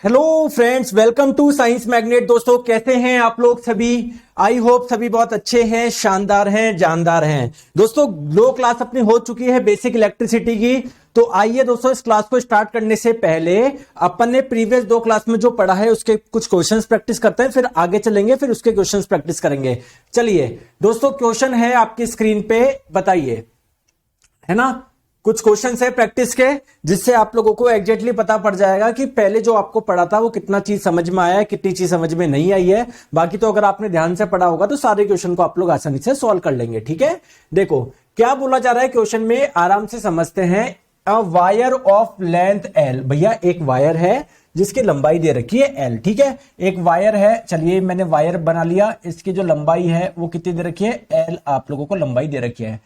Hello friends, welcome to science magnet. दोस्तों, कैसे हैं आप लोग सभी? आई होप सभी बहुत अच्छे हैं, शानदार हैं, जानदार हैं। दोस्तों, लो क्लास अपनी हो चुकी है बेसिक इलेक्ट्रिसिटी की। तो आइए दोस्तों, इस क्लास को स्टार्ट करने से पहले अपन ने प्रीवियस दो क्लास में जो पढ़ा है उसके कुछ क्वेश्चंस प्रैक्टिस करते हैं, फिर आगे चलेंगे, फिर उसके क्वेश्चंस प्रैक्टिस करेंगे। चलिए दोस्तों, क्वेश्चन है आपकी स्क्रीन पे, बताइए, है ना। कुछ क्वेश्चंस है प्रैक्टिस के, जिससे आप लोगों को एग्जैक्टली पता पड़ जाएगा कि पहले जो आपको पढ़ा था वो कितना चीज समझ में आया है, कितनी चीज समझ में नहीं आई है। बाकी तो अगर आपने ध्यान से पढ़ा होगा तो सारे क्वेश्चन को आप लोग आसानी से सॉल्व कर लेंगे। ठीक है, देखो क्या बोला जा रहा है क्वेश्चन में, आराम से समझते हैं। अ वायर ऑफ लेंथ एल, भैया एक वायर है जिसकी लंबाई दे रखी है एल। ठीक है, एक वायर है, चलिए मैंने वायर बना लिया, इसकी जो लंबाई है वो कितनी दे रखी है, एल आप लोगों को लंबाई दे रखी है।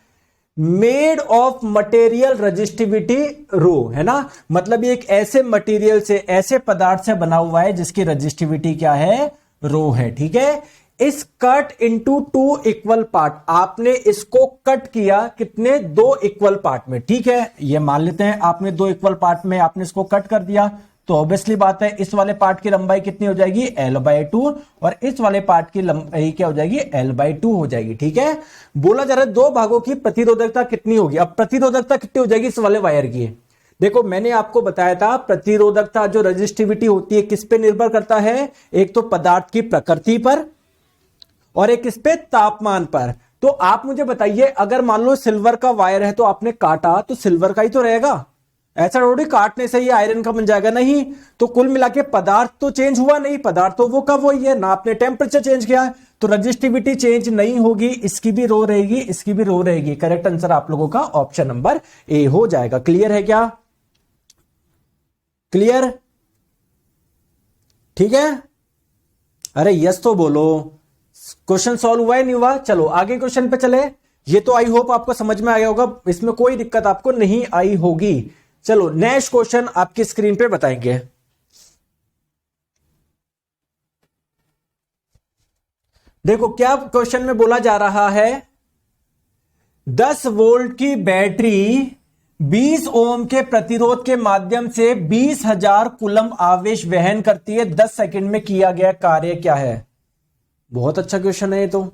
मेड ऑफ मटेरियल रजिस्टिविटी रो, है ना। मतलब ये एक ऐसे मटेरियल से, ऐसे पदार्थ से बना हुआ है जिसकी रजिस्टिविटी क्या है, रो है। ठीक है, इस cut into two equal part, आपने इसको कट किया कितने, दो इक्वल पार्ट में। ठीक है, ये मान लेते हैं आपने दो इक्वल पार्ट में आपने इसको कट कर दिया, तो ऑब्वियसली बात है इस वाले पार्ट की लंबाई कितनी हो जाएगी, L/2, और इस वाले पार्ट की लंबाई क्या हो जाएगी, L/2 हो जाएगी। ठीक है, बोला जा रहा है दो भागों की प्रतिरोधकता कितनी होगी। अब प्रतिरोधकता कितनी हो जाएगी इस वाले वायर की, देखो मैंने आपको बताया था प्रतिरोधकता जो रजिस्टिविटी होती है किस पे निर्भर करता है, एक तो पदार्थ की प्रकृति पर और एक इस पे तापमान पर। तो आप मुझे बताइए, अगर मान लो सिल्वर का वायर है तो आपने काटा तो सिल्वर का ही तो रहेगा, ऐसा थोड़ी काटने से ही आयरन का बन जाएगा, नहीं। तो कुल मिला के पदार्थ तो चेंज हुआ नहीं, पदार्थ तो वो कब वही है ना, आपने टेम्परेचर चेंज किया है, तो रजिस्टिविटी चेंज नहीं होगी, इसकी भी रो रहेगी, इसकी भी रो रहेगी। करेक्ट आंसर आप लोगों का ऑप्शन नंबर ए हो जाएगा। क्लियर है क्या, क्लियर? ठीक है, अरे यस तो बोलो। क्वेश्चन सॉल्व हुआ है नहीं हुआ? चलो आगे क्वेश्चन पे चले। ये तो आई होप आपको समझ में आ गया होगा, इसमें कोई दिक्कत आपको नहीं आई होगी। चलो नेक्स्ट क्वेश्चन आपकी स्क्रीन पे बताएंगे। देखो क्या क्वेश्चन में बोला जा रहा है, 10 वोल्ट की बैटरी 20 ओम के प्रतिरोध के माध्यम से 20,000 कूलम आवेश वहन करती है। 10 सेकंड में किया गया कार्य क्या है? बहुत अच्छा क्वेश्चन है ये तो।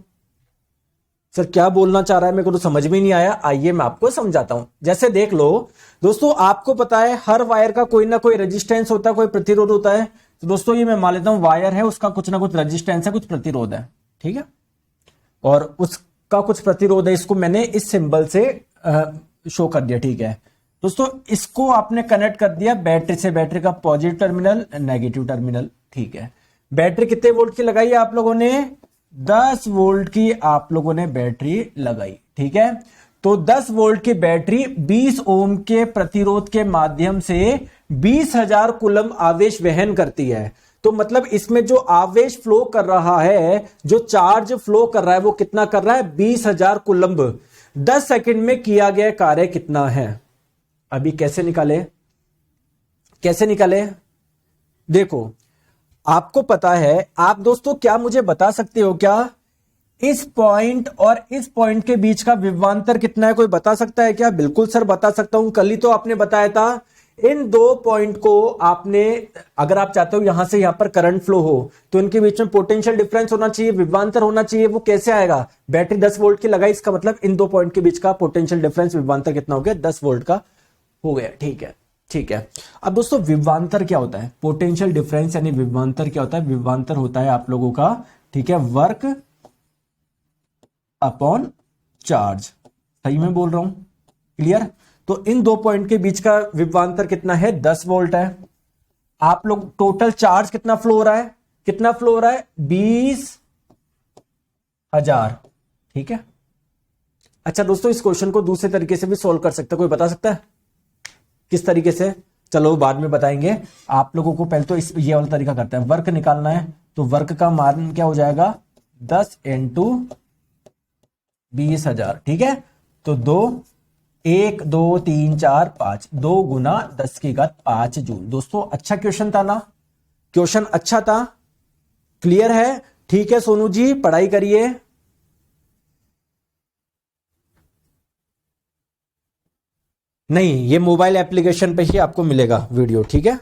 सर क्या बोलना चाह रहा है, मेरे को तो समझ में नहीं आया। आइए मैं आपको समझाता हूं। जैसे देख लो दोस्तों, आपको पता है हर वायर का कोई ना कोई रेजिस्टेंस होता है, कोई प्रतिरोध होता है। तो दोस्तों ये मैं मान लेता हूं वायर है, उसका कुछ ना कुछ रेजिस्टेंस है, कुछ प्रतिरोध है। ठीक है, और उसका कुछ प्रतिरोध है, इसको मैंने इस सिंबल से शो कर दिया। ठीक है दोस्तों, इसको आपने कनेक्ट कर दिया बैटरी से, बैटरी का पॉजिटिव टर्मिनल, नेगेटिव टर्मिनल। ठीक है, बैटरी कितने वोल्ट की लगाई आप लोगों ने, 10 वोल्ट की आप लोगों ने बैटरी लगाई। ठीक है, तो 10 वोल्ट की बैटरी 20 ओम के प्रतिरोध के माध्यम से 20,000 कूलम आवेश वहन करती है। तो मतलब इसमें जो आवेश फ्लो कर रहा है, जो चार्ज फ्लो कर रहा है, वो कितना कर रहा है, 20,000 कूलम्ब। 10 सेकंड में किया गया कार्य कितना है? अभी कैसे निकाले, कैसे निकाले? देखो आपको पता है, आप दोस्तों क्या मुझे बता सकते हो क्या, इस पॉइंट और इस पॉइंट के बीच का विभवांतर कितना है? कोई बता सकता है क्या? बिल्कुल सर बता सकता हूं, कल ही तो आपने बताया था। इन दो पॉइंट को आपने, अगर आप चाहते हो यहां से यहां पर करंट फ्लो हो तो इनके बीच में पोटेंशियल डिफरेंस होना चाहिए, विभवांतर होना चाहिए। वो कैसे आएगा? बैटरी 10 वोल्ट की लगाई, इसका मतलब इन दो पॉइंट के बीच का पोटेंशियल डिफरेंस, विभवांतर कितना हो गया, 10 वोल्ट का हो गया। ठीक है, ठीक है। अब दोस्तों विभवांतर क्या होता है, पोटेंशियल डिफरेंस यानी विभवांतर क्या होता है? विभवांतर होता है आप लोगों का, ठीक है, वर्क अपॉन चार्ज। सही में बोल रहा हूं? क्लियर? तो इन दो पॉइंट के बीच का विभवांतर कितना है, 10 वोल्ट है। आप लोग टोटल चार्ज कितना फ्लो हो रहा है, कितना फ्लो हो रहा है, 20,000। ठीक है, अच्छा दोस्तों इस क्वेश्चन को दूसरे तरीके से भी सोल्व कर सकते हैं, कोई बता सकता है किस तरीके से? चलो बाद में बताएंगे आप लोगों को, पहले तो इस ये वाला तरीका करते हैं। वर्क निकालना है तो वर्क का मान क्या हो जाएगा, 10 इंटू 20,000। ठीक है, तो 1 2 3 4 5, 2 गुना 10 की घात 5 जूल। दोस्तों अच्छा क्वेश्चन था ना, क्वेश्चन अच्छा था। क्लियर है? ठीक है सोनू जी, पढ़ाई करिए। नहीं, ये मोबाइल एप्लीकेशन पे ही आपको मिलेगा वीडियो। ठीक है,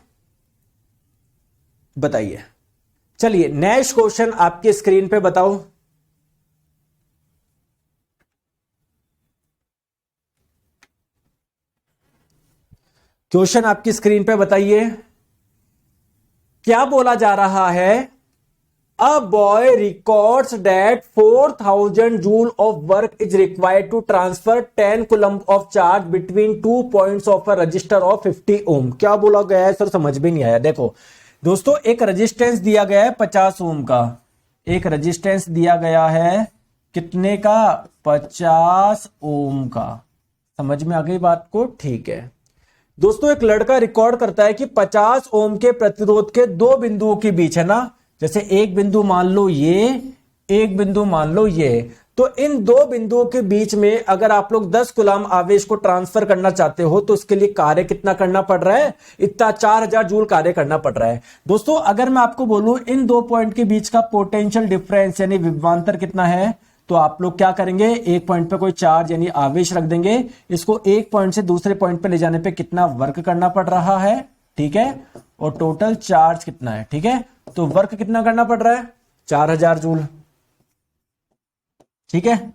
बताइए। चलिए नेक्स्ट क्वेश्चन आपके स्क्रीन पे बताओ। क्वेश्चन आपकी स्क्रीन पे बताइए। क्या बोला जा रहा है? A boy records that 4000 joule of work is required to transfer 10 coulomb of charge between 2 points of a register of 50 ohm. क्या बोला गया है सर? समझ में नहीं आया। देखो दोस्तों, एक रेजिस्टेंस दिया गया है 50 ओम का। एक रेजिस्टेंस दिया गया है कितने का? 50 ओम का। समझ में आ गई बात को? ठीक है दोस्तों, एक लड़का रिकॉर्ड करता है कि 50 ओम के प्रतिरोध के दो बिंदुओं के बीच, है ना, जैसे एक बिंदु मान लो ये, एक बिंदु मान लो ये, तो इन दो बिंदुओं के बीच में अगर आप लोग 10 कूलम आवेश को ट्रांसफर करना चाहते हो तो उसके लिए कार्य कितना करना पड़ रहा है? इतना 4000 जूल कार्य करना पड़ रहा है। दोस्तों अगर मैं आपको बोलूं इन दो पॉइंट के बीच का पोटेंशियल डिफरेंस यानी विभवांतर कितना है, तो आप लोग क्या करेंगे? एक पॉइंट पे कोई चार्ज यानी आवेश रख देंगे, इसको एक पॉइंट से दूसरे पॉइंट पे ले जाने पे कितना वर्क करना पड़ रहा है, ठीक है, और टोटल चार्ज कितना है, ठीक है, तो वर्क कितना करना पड़ रहा है? 4000 जूल, ठीक है,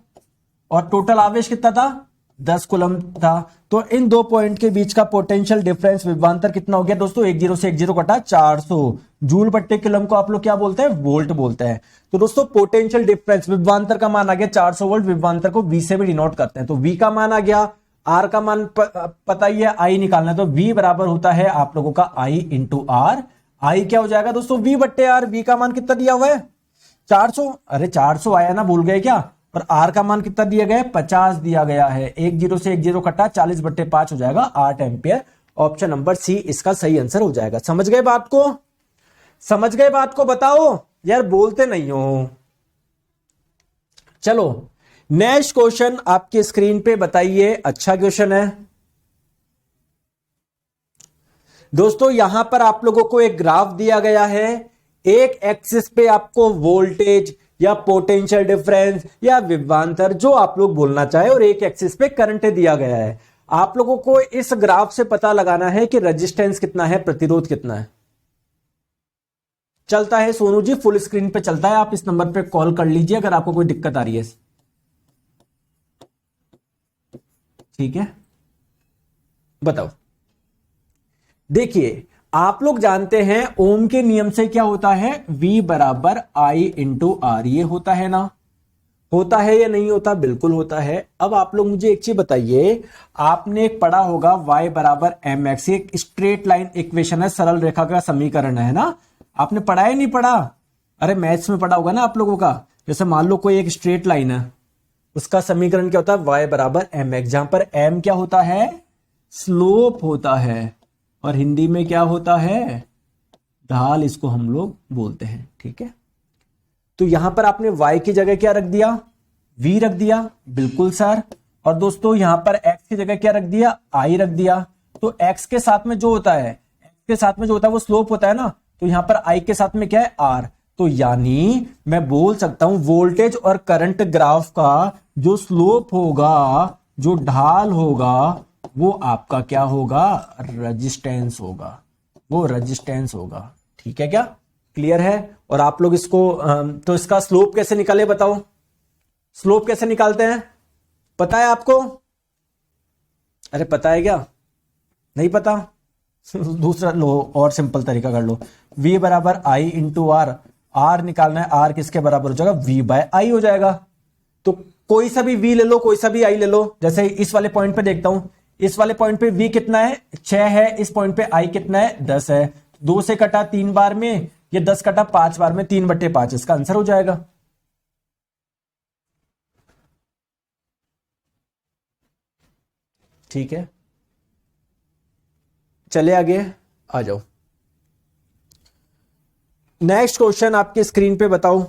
और टोटल आवेश कितना था? 10 कूलम था। तो इन दो पॉइंट के बीच का पोटेंशियल डिफरेंस विभवांतर कितना हो गया दोस्तों? 10 से 10 कटा 400 जूल बट्टे कूलम को आप लोग क्या बोलते हैं? वोल्ट बोलते हैं। तो दोस्तों पोटेंशियल डिफरेंस विभवांतर का मान आ गया 400 वोल्ट। विभवांतर को V से भी डिनोट करते हैं, तो V का मान आ गया। R का मान पता ही है, I निकालना है, तो V बराबर होता है आप लोगों का I इंटू R। I क्या हो जाएगा दोस्तों? V बट्टे R। V का मान कितना दिया हुआ है? 400। अरे 400 आया ना, भूल गए क्या? और R का मान कितना दिया गया है? 50 दिया गया है। 10 से 10 कटा 40 बट्टे 5 हो जाएगा 8 एम्पियर। ऑप्शन नंबर सी इसका सही आंसर हो जाएगा। समझ गए बात को? समझ गए बात को? बताओ यार, बोलते नहीं हो। चलो नेक्स्ट क्वेश्चन आपके स्क्रीन पे बताइए। अच्छा क्वेश्चन है दोस्तों। यहां पर आप लोगों को एक ग्राफ दिया गया है। एक एक्सिस पे आपको वोल्टेज या पोटेंशियल डिफरेंस या विभवांतर, जो आप लोग बोलना चाहे, और एक एक्सिस पे करंट दिया गया है। आप लोगों को इस ग्राफ से पता लगाना है कि रेजिस्टेंस कितना है, प्रतिरोध कितना है। चलता है सोनू जी, फुल स्क्रीन पे चलता है। आप इस नंबर पे कॉल कर लीजिए अगर आपको कोई दिक्कत आ रही है, ठीक है। बताओ, देखिए आप लोग जानते हैं ओम के नियम से क्या होता है? V बराबर I इंटू आर। ये होता है ना? होता है या नहीं होता? बिल्कुल होता है। अब आप लोग मुझे एक चीज बताइए, आपने पढ़ा होगा y बराबर mx, एक स्ट्रेट लाइन इक्वेशन है, सरल रेखा का समीकरण है ना? आपने पढ़ा है नहीं पढ़ा? अरे मैथ्स में पढ़ा होगा ना आप लोगों का। जैसे मान लो कोई एक स्ट्रेट लाइन है, उसका समीकरण क्या होता है? y बराबर mx, जहां पर m क्या होता है? स्लोप होता है, और हिंदी में क्या होता है? ढाल, इसको हम लोग बोलते हैं, ठीक है। तो यहां पर आपने y की जगह क्या रख दिया? v रख दिया, बिल्कुल सर। और दोस्तों यहां पर x की जगह क्या रख दिया? I रख दिया। तो x के साथ में जो होता है, x के साथ में जो होता है वो स्लोप होता है ना, तो यहां पर I के साथ में क्या है? R। तो यानी मैं बोल सकता हूं वोल्टेज और करंट ग्राफ का जो स्लोप होगा, जो ढाल होगा, वो आपका क्या होगा? रेजिस्टेंस होगा। वो रेजिस्टेंस होगा, ठीक है क्या? क्लियर है? और आप लोग इसको तो इसका स्लोप कैसे निकाले बताओ? स्लोप कैसे निकालते हैं पता है आपको? अरे पता है क्या? नहीं पता? दूसरा लो, और सिंपल तरीका कर लो। V बराबर I इंटू आर। आर निकालना है, आर किसके बराबर हो जाएगा? V बाय I हो जाएगा। तो कोई सा भी V ले लो, कोई सा भी I ले लो। जैसे इस वाले पॉइंट पे देखता हूं, इस वाले पॉइंट पे V कितना है? 6 है। इस पॉइंट पे I कितना है? 10 है। 2 से कटा 3 बार में, ये 10 कटा 5 बार में, 3 बट्टे 5 इसका आंसर हो जाएगा। ठीक है, चले आगे आ जाओ। नेक्स्ट क्वेश्चन आपके स्क्रीन पे बताओ।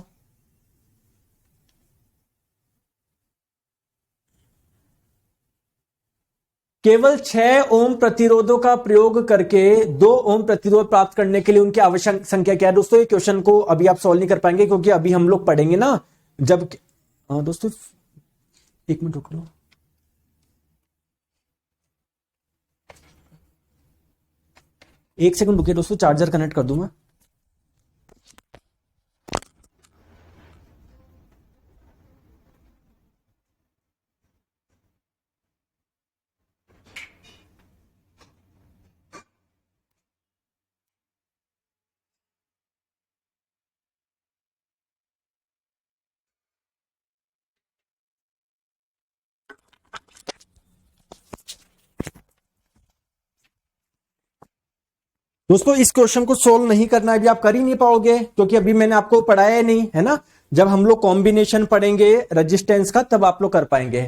केवल 6 ओम प्रतिरोधों का प्रयोग करके 2 ओम प्रतिरोध प्राप्त करने के लिए उनकी आवश्यक संख्या क्या है? दोस्तों ये क्वेश्चन को अभी आप सॉल्व नहीं कर पाएंगे, क्योंकि अभी हम लोग पढ़ेंगे ना जब। दोस्तों एक मिनट रुक लो। एक सेकंड रुकिए दोस्तों, चार्जर कनेक्ट कर दूं मैं। दोस्तों इस क्वेश्चन को सोल्व नहीं करना अभी आप कर ही नहीं पाओगे, क्योंकि अभी मैंने आपको पढ़ाया नहीं है ना। जब हम लोग कॉम्बिनेशन पढ़ेंगे रेजिस्टेंस का तब आप लोग कर पाएंगे,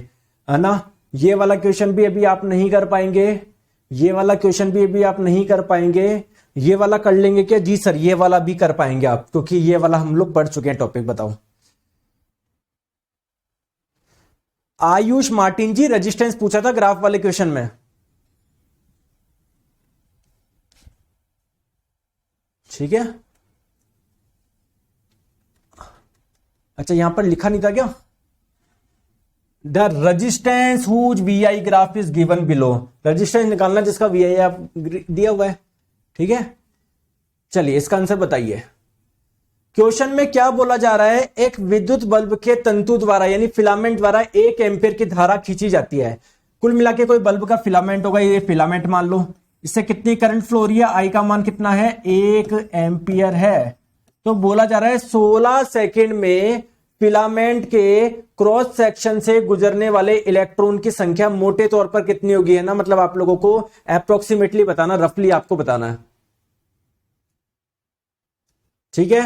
है ना। ये वाला क्वेश्चन भी अभी आप नहीं कर पाएंगे, ये वाला क्वेश्चन भी अभी आप नहीं कर पाएंगे। ये वाला कर लेंगे क्या? जी सर ये वाला भी कर पाएंगे आप, क्योंकि ये वाला हम लोग पढ़ चुके हैं टॉपिक। बताओ आयुष मार्टिन जी, रेजिस्टेंस पूछा था ग्राफ वाले क्वेश्चन में। ठीक है, अच्छा यहां पर लिखा नहीं था क्या? The resistance whose V I graph is given below. Resistance निकालना जिसका वी आई आप दिया हुआ है। ठीक है, चलिए इसका आंसर बताइए। क्वेश्चन में क्या बोला जा रहा है? एक विद्युत बल्ब के तंतु द्वारा यानी फिलामेंट द्वारा 1 एम्पीयर की धारा खींची जाती है। कुल मिला के कोई बल्ब का फिलामेंट होगा, ये फिलामेंट मान लो। इससे कितनी करंट फ्लो हो रही है? आई का मान कितना है? 1 एम्पीयर है। तो बोला जा रहा है 16 सेकंड में फिलामेंट के क्रॉस सेक्शन से गुजरने वाले इलेक्ट्रॉन की संख्या मोटे तौर पर कितनी होगी, है ना। मतलब आप लोगों को अप्रोक्सीमेटली बताना, रफली आपको बताना है। ठीक है,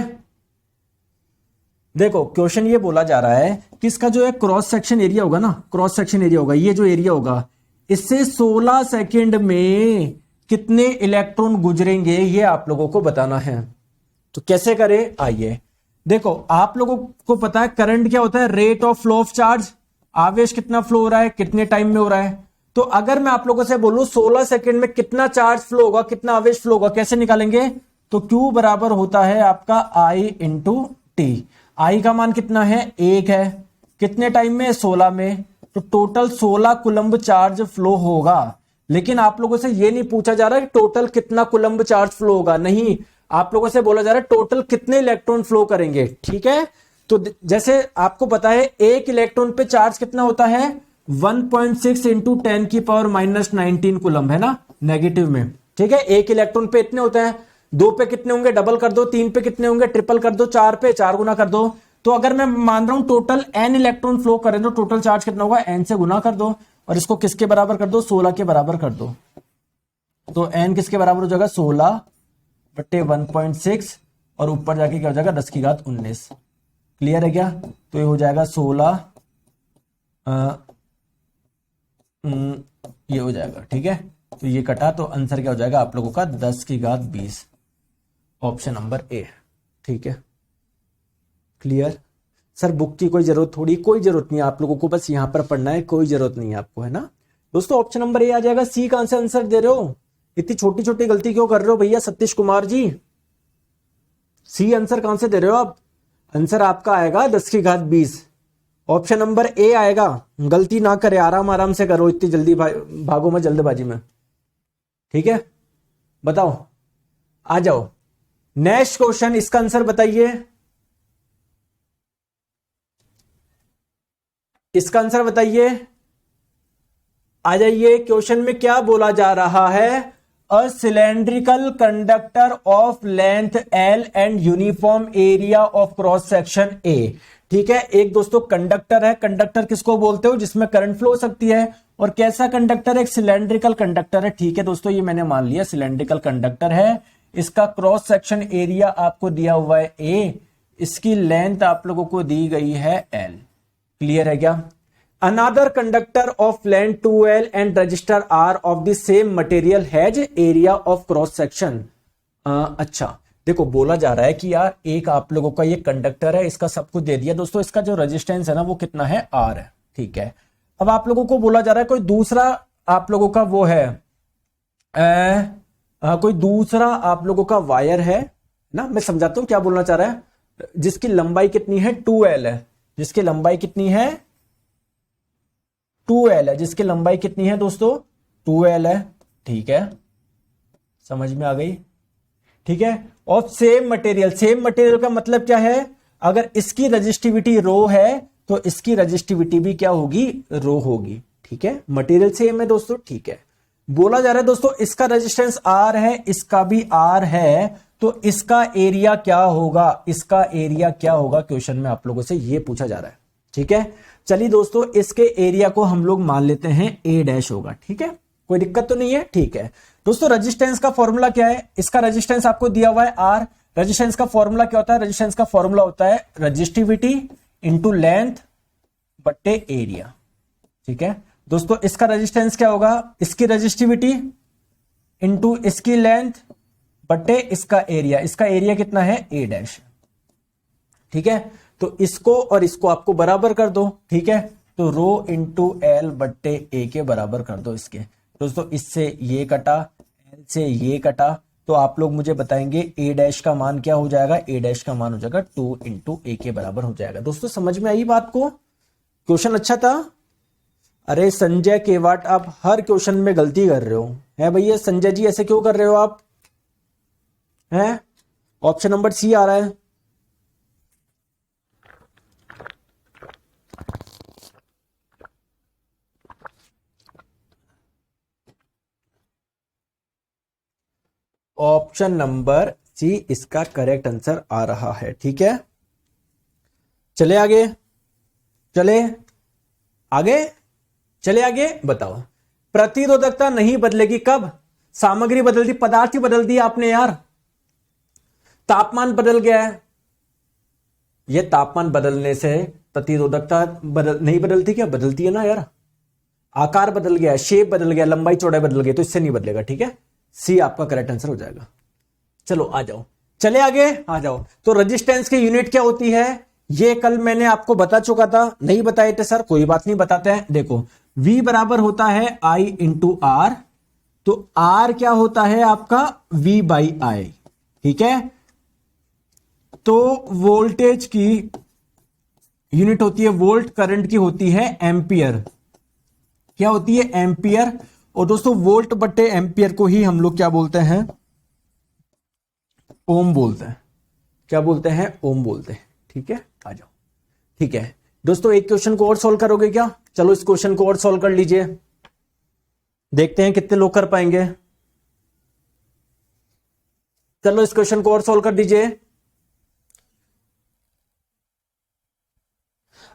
देखो क्वेश्चन ये बोला जा रहा है कि इसका जो है क्रॉस सेक्शन एरिया होगा ना, क्रॉस सेक्शन एरिया होगा, ये जो एरिया होगा, इससे 16 सेकंड में कितने इलेक्ट्रॉन गुजरेंगे ये आप लोगों को बताना है। तो कैसे करें? आइए देखो, आप लोगों को पता है करंट क्या होता है? Rate of flow of charge, आवेश कितना फ्लो हो रहा है, कितने टाइम में हो रहा है। तो अगर मैं आप लोगों से बोलूं 16 सेकंड में कितना चार्ज फ्लो होगा, कितना आवेश फ्लो होगा, कैसे निकालेंगे? तो Q बराबर होता है आपका I इंटू टी। आई का मान कितना है? 1 है। कितने टाइम में? 16 में। तो टोटल 16 कुलम्ब चार्ज फ्लो होगा। लेकिन आप लोगों से ये नहीं पूछा जा रहा है कि टोटल कितना कुलम्ब चार्ज फ्लो होगा, नहीं, आप लोगों से बोला जा रहा है टोटल कितने इलेक्ट्रॉन फ्लो करेंगे। ठीक है, तो जैसे आपको पता है एक इलेक्ट्रॉन पे चार्ज कितना होता है? 1.6 इंटू 10 की पावर माइनस 19 कुलम्ब, है ना, नेगेटिव में। ठीक है, एक इलेक्ट्रॉन पे इतने होते हैं। 2 पे कितने होंगे? डबल कर दो। 3 पे कितने होंगे? ट्रिपल कर दो। 4 पे 4 गुना कर दो। तो अगर मैं मान रहा हूं टोटल n इलेक्ट्रॉन फ्लो करें तो टोटल चार्ज कितना होगा? n से गुना कर दो और इसको किसके बराबर कर दो? 16 के बराबर कर दो। तो n किसके बराबर हो जाएगा? 16 बट्टे 1.6 और ऊपर जाके क्या हो जाएगा? 10 की घात 19। क्लियर है क्या? तो ये हो जाएगा 16, ये हो जाएगा। ठीक है, तो ये कटा, तो आंसर क्या हो जाएगा आप लोगों का? 10 की घात 20, ऑप्शन नंबर ए। ठीक है, क्लियर। सर बुक की कोई जरूरत थोड़ी, कोई जरूरत नहीं है आप लोगों को, बस यहां पर पढ़ना है, कोई जरूरत नहीं है आपको, है ना दोस्तों। ऑप्शन नंबर ए आ जाएगा। सी कहां से आंसर दे रहे हो? इतनी छोटी छोटी गलती क्यों कर रहे हो भैया सतीश कुमार जी? सी आंसर कहां से दे रहे हो आप? आंसर आपका आएगा 10 की घात 20, ऑप्शन नंबर ए आएगा। गलती ना करे, आराम आराम से करो, इतनी जल्दी भागो मत जल्दबाजी में। ठीक है, बताओ, आ जाओ नेक्स्ट क्वेश्चन, इसका आंसर बताइए। इसका आंसर बताइए, आ जाइए। क्वेश्चन में क्या बोला जा रहा है? A cylindrical conductor of length L and uniform area of cross section A। ठीक है, एक दोस्तों कंडक्टर है। कंडक्टर किसको बोलते हो? जिसमें करंट फ्लो हो सकती है। और कैसा कंडक्टर है? एक सिलेंड्रिकल कंडक्टर है। ठीक है दोस्तों, ये मैंने मान लिया सिलेंड्रिकल कंडक्टर है। इसका क्रॉस सेक्शन एरिया आपको दिया हुआ है A, इसकी लेंथ आप लोगों को दी गई है L। क्लियर है क्या? Another conductor of length 2L and register R of the same material has area of cross section. अच्छा देखो, बोला जा रहा है कि यार एक आप लोगों का ये कंडक्टर है, इसका सब कुछ दे दिया दोस्तों, इसका जो रेजिस्टेंस है ना वो कितना है? R है। ठीक है, अब आप लोगों को बोला जा रहा है कोई दूसरा आप लोगों का वो है कोई दूसरा आप लोगों का वायर है ना। मैं समझाता हूं क्या बोलना चाह रहा है। जिसकी लंबाई कितनी है? 2L है। जिसकी लंबाई कितनी है? 2L है। जिसकी लंबाई कितनी है दोस्तों? 2L है। ठीक है, समझ में आ गई? ठीक है, of same material. Same material का मतलब क्या है? अगर इसकी रजिस्टिविटी रो है तो इसकी रजिस्टिविटी भी क्या होगी? रो होगी। ठीक है, मटेरियल सेम है दोस्तों। ठीक है, बोला जा रहा है दोस्तों इसका रेजिस्टेंस R है, इसका भी R है, तो इसका एरिया क्या होगा? इसका एरिया क्या होगा? क्वेश्चन में आप लोगों से ये पूछा जा रहा है। ठीक है, चलिए दोस्तों इसके एरिया को हम लोग मान लेते हैं A डैश होगा। ठीक है, कोई दिक्कत तो नहीं है। ठीक है, दोस्तों रेजिस्टेंस का फॉर्मूला क्या है, इसका रेजिस्टेंस आपको दिया हुआ है आर। रेजिस्टेंस का फॉर्मूला क्या होता है, रेजिस्टेंस का फॉर्मूला होता है रेजिस्टिविटी इंटू लेंथ बट्टे एरिया। ठीक है दोस्तों, इसका रेजिस्टेंस क्या होगा, इसकी रेजिस्टिविटी इंटू इसकी लेंथ बट्टे इसका एरिया। इसका एरिया कितना है, ए डैश। ठीक है, तो इसको और इसको आपको बराबर कर दो। ठीक है, तो रो इंटू एल बट्टे ए के बराबर कर दो इसके। दोस्तों इससे ये कटा, एल से ये कटा, तो आप लोग मुझे बताएंगे ए डैश का मान क्या हो जाएगा, ए डैश का मान हो जाएगा 2 इंटू ए के बराबर हो जाएगा। दोस्तों समझ में आई बात को, क्वेश्चन अच्छा था। अरे संजय केवाट, आप हर क्वेश्चन में गलती कर रहे हो है भैया। संजय जी ऐसे क्यों कर रहे हो आप, हैं? ऑप्शन नंबर सी आ रहा है। ऑप्शन नंबर सी इसका करेक्ट आंसर आ रहा है। ठीक है, चले आगे, चले आगे, चले आगे। बताओ, प्रतिरोधकता नहीं बदलेगी कब, सामग्री बदल दी, पदार्थ ही बदल दिया आपने यार। तापमान बदल गया है, यह तापमान बदलने से प्रतिरोधकता नहीं बदलती क्या, बदलती है ना यार। आकार बदल गया, शेप बदल गया, लंबाई चौड़ाई बदल गई, तो इससे नहीं बदलेगा। ठीक है, सी आपका करेक्ट आंसर हो जाएगा। चलो आ जाओ, चले आगे आ जाओ। तो रेजिस्टेंस की यूनिट क्या होती है, ये कल मैंने आपको बता चुका था, नहीं बताए थे सर, कोई बात नहीं, बताते हैं। देखो V बराबर होता है I इंटू आर, तो R क्या होता है आपका V बाई I। ठीक है, तो वोल्टेज की यूनिट होती है, वोल्ट, करंट की होती है एम्पियर। क्या होती है, एम्पियर। और दोस्तों वोल्ट बट्टे एम्पियर को ही हम लोग क्या बोलते हैं, ओम बोलते हैं। क्या बोलते हैं, ओम बोलते हैं। ठीक है, आ जाओ। ठीक है दोस्तों, एक क्वेश्चन को और सॉल्व करोगे क्या, चलो इस क्वेश्चन को और सॉल्व कर लीजिए, देखते हैं कितने लोग कर पाएंगे। चलो इस क्वेश्चन को और सॉल्व कर दीजिए।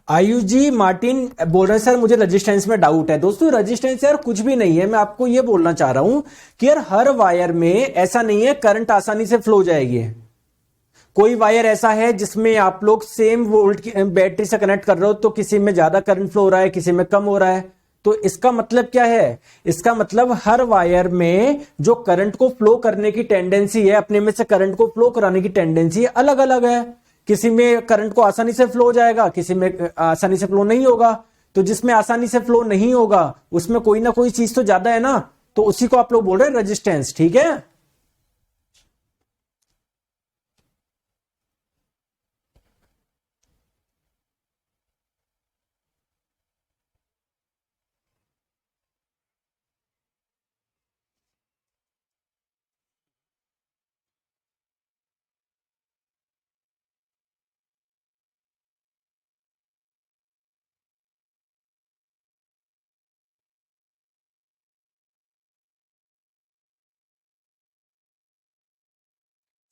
आयुष जी मार्टिन बोल रहे हैं सर मुझे रेजिस्टेंस में डाउट है। दोस्तों रेजिस्टेंस यार कुछ भी नहीं है, मैं आपको ये बोलना चाह रहा हूं कि यार हर वायर में ऐसा नहीं है करंट आसानी से फ्लो जाएगी। कोई वायर ऐसा है जिसमें आप लोग सेम वोल्ट की बैटरी से कनेक्ट कर रहे हो, तो किसी में ज्यादा करंट फ्लो हो रहा है, किसी में कम हो रहा है। तो इसका मतलब क्या है, इसका मतलब हर वायर में जो करंट को फ्लो करने की टेंडेंसी है, अपने में से करंट को फ्लो कराने की टेंडेंसी अलग अलग है। किसी में करंट को आसानी से फ्लो हो जाएगा, किसी में आसानी से फ्लो नहीं होगा। तो जिसमें आसानी से फ्लो नहीं होगा उसमें कोई ना कोई चीज तो ज्यादा है ना, तो उसी को आप लोग बोल रहे हैं रेजिस्टेंस। ठीक है,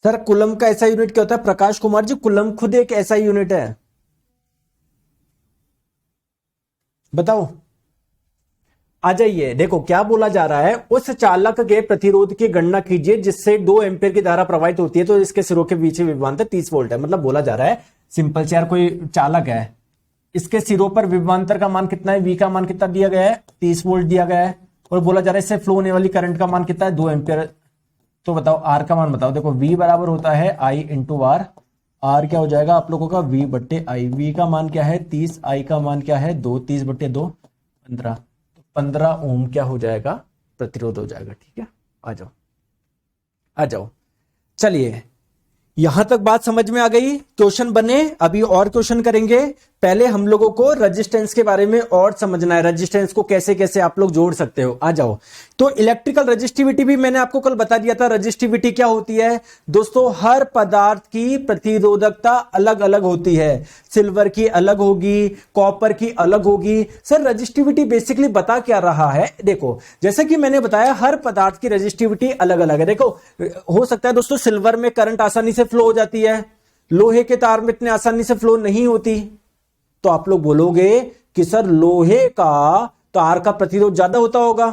सर कुलम का ऐसा यूनिट क्या होता है, प्रकाश कुमार जी कुलम खुद एक ऐसा यूनिट है, बताओ। आ जाइए, देखो क्या बोला जा रहा है, उस चालक के प्रतिरोध की गणना कीजिए जिससे 2 एम्पीयर की धारा प्रवाहित होती है, तो इसके सिरों के बीच विभवांतर 30 वोल्ट है। मतलब बोला जा रहा है सिंपल से यार, कोई चालक है, इसके सिरों पर विभवांतर का मान कितना है, वी का मान कितना दिया गया है, 30 वोल्ट दिया गया है, और बोला जा रहा है इससे फ्लो होने वाली करंट का मान कितना है, 2 एम्पीयर। तो बताओ आर का मान बताओ। देखो वी बराबर होता है आई इंटू आर, आर क्या हो जाएगा आप लोगों का वी बट्टे आई। वी का मान क्या है 30, आई का मान क्या है 2, 30 बट्टे 2 15, तो 15 ओम क्या हो जाएगा, प्रतिरोध हो जाएगा। ठीक है, आ जाओ आ जाओ। चलिए यहां तक बात समझ में आ गई, क्वेश्चन बने, अभी और क्वेश्चन करेंगे। पहले हम लोगों को रेजिस्टेंस के बारे में और समझना है, रेजिस्टेंस को कैसे कैसे आप लोग जोड़ सकते हो। आ जाओ। तो इलेक्ट्रिकल रेजिस्टिविटी भी मैंने आपको कल बता दिया था, रेजिस्टिविटी क्या होती है दोस्तों, हर पदार्थ की प्रतिरोधकता अलग अलग होती है। सिल्वर की अलग होगी, कॉपर की अलग होगी। सर रेजिस्टिविटी बेसिकली बता क्या रहा है, देखो जैसे कि मैंने बताया हर पदार्थ की रेजिस्टिविटी अलग अलग है। देखो हो सकता है दोस्तों सिल्वर में करंट आसानी से फ्लो हो जाती है, लोहे के तार में इतने आसानी से फ्लो नहीं होती। तो आप लोग बोलोगे कि सर लोहे का तार का प्रतिरोध ज्यादा होता होगा,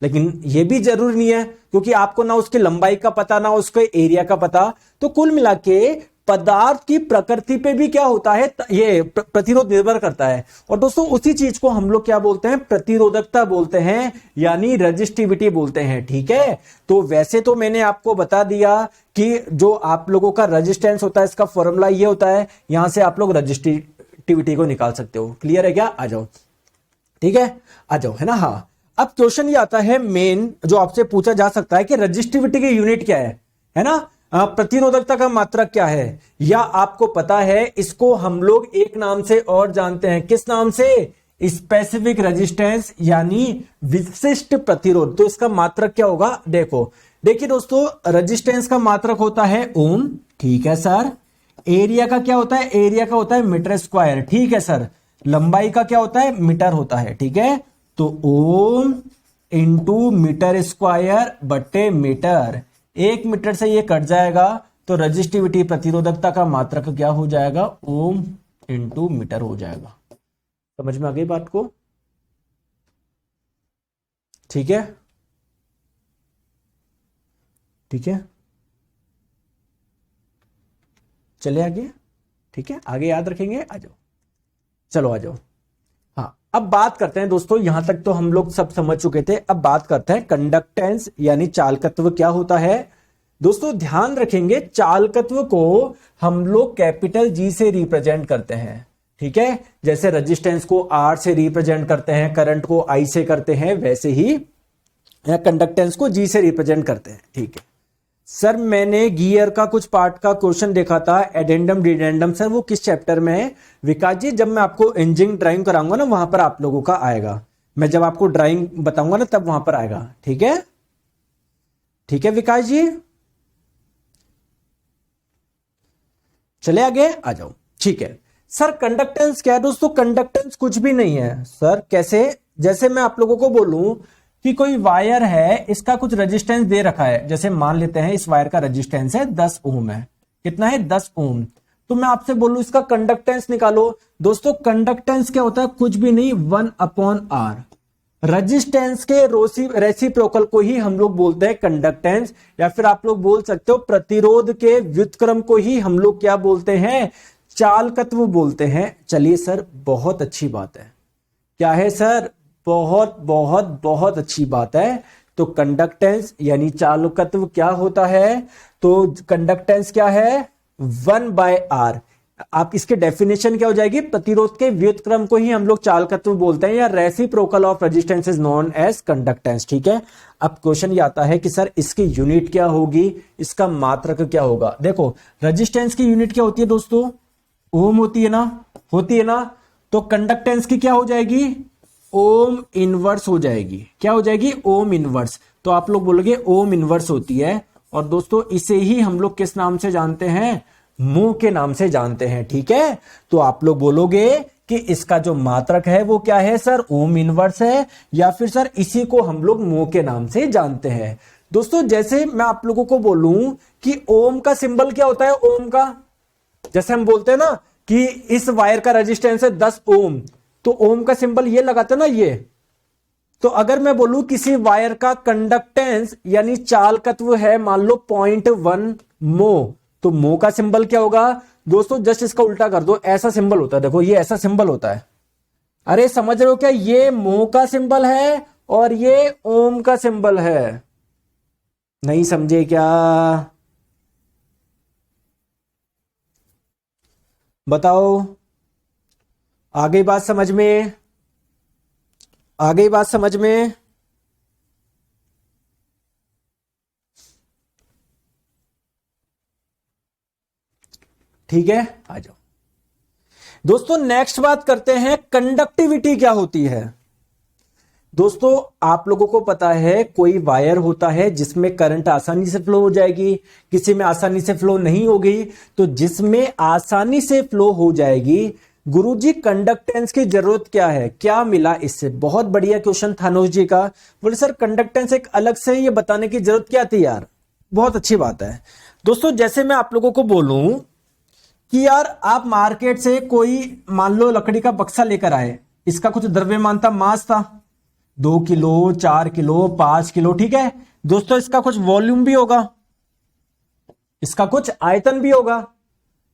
लेकिन ये भी जरूरी नहीं है, क्योंकि आपको ना उसकी लंबाई का पता ना उसके एरिया का पता। तो कुल मिला के पदार्थ की प्रकृति पे भी क्या होता है, ये प्रतिरोध निर्भर करता है। और दोस्तों उसी चीज को हम लोग क्या बोलते हैं, प्रतिरोधकता बोलते हैं, यानी रजिस्टिविटी बोलते हैं। ठीक है, तो वैसे तो मैंने आपको बता दिया कि जो आप लोगों का रेजिस्टेंस होता है इसका फॉर्मूला ये होता है, यहां से आप लोग रजिस्टिविटी को निकाल सकते हो। क्लियर है क्या? आ जाओ, ठीक है, आ जाओ, है ना। हाँ, अब क्वेश्चन ये आता है मेन जो आपसे पूछा जा सकता है कि रजिस्टिविटी की यूनिट क्या है ना। प्रतिरोधकता का मात्रक क्या है, या आपको पता है इसको हम लोग एक नाम से और जानते हैं, किस नाम से? स्पेसिफिक रेजिस्टेंस, यानी विशिष्ट प्रतिरोध। तो इसका मात्रक क्या होगा? देखिए दोस्तों, रेजिस्टेंस का मात्रक होता है ओम। ठीक है सर। एरिया का क्या होता है? एरिया का होता है मीटर स्क्वायर। ठीक है सर। लंबाई का क्या होता है? मीटर होता है। ठीक है, तो ओम इंटू मीटर स्क्वायर बटे मीटर। 1 मीटर से ये कट जाएगा, तो रजिस्टिविटी प्रतिरोधकता का मात्रक क्या हो जाएगा? ओम इंटू मीटर हो जाएगा। समझ में आ गई बात को? ठीक है, ठीक है, चले आगे। ठीक है, आगे याद रखेंगे। आ जाओ, चलो आ जाओ। हाँ, अब बात करते हैं दोस्तों, यहां तक तो हम लोग सब समझ चुके थे। अब बात करते हैं कंडक्टेंस यानी चालकत्व क्या होता है। दोस्तों ध्यान रखेंगे, चालकत्व को हम लोग कैपिटल जी से रिप्रेजेंट करते हैं। ठीक है, जैसे रेजिस्टेंस को आर से रिप्रेजेंट करते हैं, करंट को आई से करते हैं, वैसे ही कंडक्टेंस को जी से रिप्रेजेंट करते हैं। ठीक है सर, मैंने गियर का कुछ पार्ट का क्वेश्चन देखा था, एडेंडम डिडेंडम। सर वो किस चैप्टर में है? विकास जी, जब मैं आपको इंजीनियरिंग ड्राइंग कराऊंगा ना, वहां पर आप लोगों का आएगा। मैं जब आपको ड्राइंग बताऊंगा ना, तब वहां पर आएगा। ठीक है, ठीक है विकास जी, चले आगे, आ जाओ। ठीक है सर, कंडक्टेंस क्या है? दोस्तों कंडक्टेंस कुछ भी नहीं है। सर कैसे? जैसे मैं आप लोगों को बोलूं कि कोई वायर है, इसका कुछ रेजिस्टेंस दे रखा है। जैसे मान लेते हैं इस वायर का रेजिस्टेंस है 10 ओम है। कितना है? 10 ओम। तो मैं आपसे बोलूं इसका कंडक्टेंस निकालो। दोस्तों कंडक्टेंस क्या होता है? कुछ भी नहीं, 1/r। रेजिस्टेंस के रेसिप्रोकल को ही हम लोग बोलते हैं कंडक्टेंस, या फिर आप लोग बोल सकते हो प्रतिरोध के व्युत्क्रम को ही हम लोग क्या बोलते हैं? चालकत्व बोलते हैं। चलिए सर, बहुत अच्छी बात है। क्या है सर? बहुत बहुत बहुत अच्छी बात है। तो कंडक्टेंस यानी चालकत्व क्या होता है? तो कंडक्टेंस क्या है? 1/r। आप इसके डेफिनेशन क्या हो जाएगी? प्रतिरोध के व्युत्क्रम को ही हम लोग चालकत्व बोलते हैं, या reciprocal of resistance is known as conductance. ठीक है, अब क्वेश्चन ये आता है कि सर इसकी यूनिट क्या होगी, इसका मात्रक क्या होगा। देखो रेजिस्टेंस की यूनिट क्या होती है दोस्तों? ओम होती है ना, होती है ना। तो कंडक्टेंस की क्या हो जाएगी? ओम इनवर्स हो जाएगी। क्या हो जाएगी? Ohm inverse. तो आप लोग बोलोगे ओम इनवर्स होती है। और दोस्तों इसे ही हम लोग किस नाम से जानते हैं? मोह के नाम से जानते हैं। ठीक है, तो आप लोग बोलोगे कि इसका जो मात्रक है वो क्या है सर? ओम इनवर्स है, या फिर सर इसी को हम लोग मोह के नाम से जानते हैं। दोस्तों जैसे मैं आप लोगों को बोलूं कि ओम का सिंबल क्या होता है? ओम का, जैसे हम बोलते हैं ना कि इस वायर का रेजिस्टेंस है 10 ओम, तो ओम का सिंबल ये लगाते हैं ना, ये। तो अगर मैं बोलूं किसी वायर का कंडक्टेंस यानी चालकत्व है मान लो 0.1 मो, तो मो का सिंबल क्या होगा? दोस्तों जस्ट इसका उल्टा कर दो, ऐसा सिंबल होता है। देखो ये ऐसा सिंबल होता है। अरे समझ रहे हो क्या? ये मो का सिंबल है और ये ओम का सिंबल है। नहीं समझे क्या? बताओ, आ गई बात समझ में? आ गई बात समझ में? ठीक है, आ जाओ दोस्तों। नेक्स्ट बात करते हैं, कंडक्टिविटी क्या होती है। दोस्तों आप लोगों को पता है कोई वायर होता है जिसमें करंट आसानी से फ्लो हो जाएगी, किसी में आसानी से फ्लो नहीं होगी। तो जिसमें आसानी से फ्लो हो जाएगी, गुरुजी कंडक्टेंस की जरूरत क्या है? क्या मिला इससे? बहुत बढ़िया क्वेश्चन था नोज जी का। बोले सर कंडक्टेंस एक अलग से ये बताने की जरूरत क्या थी यार? बहुत अच्छी बात है दोस्तों। जैसे मैं आप लोगों को बोलूं कि यार आप मार्केट से कोई मान लो लकड़ी का बक्सा लेकर आए, इसका कुछ द्रव्यमान था, मास था। 2 किलो, 4 किलो, 5 किलो, ठीक है दोस्तों। इसका कुछ वॉल्यूम भी होगा, इसका कुछ आयतन भी होगा।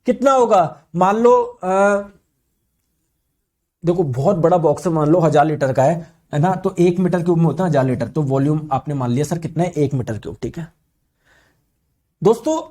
कितना होगा? मान लो देखो बहुत बड़ा बॉक्स है, मान लो 1000 लीटर का है ना, तो 1 मीटर क्यूब में होता है 1000 लीटर, तो वॉल्यूम आपने मान लिया सर कितना है, 1 मीटर क्यूब, ठीक है दोस्तों।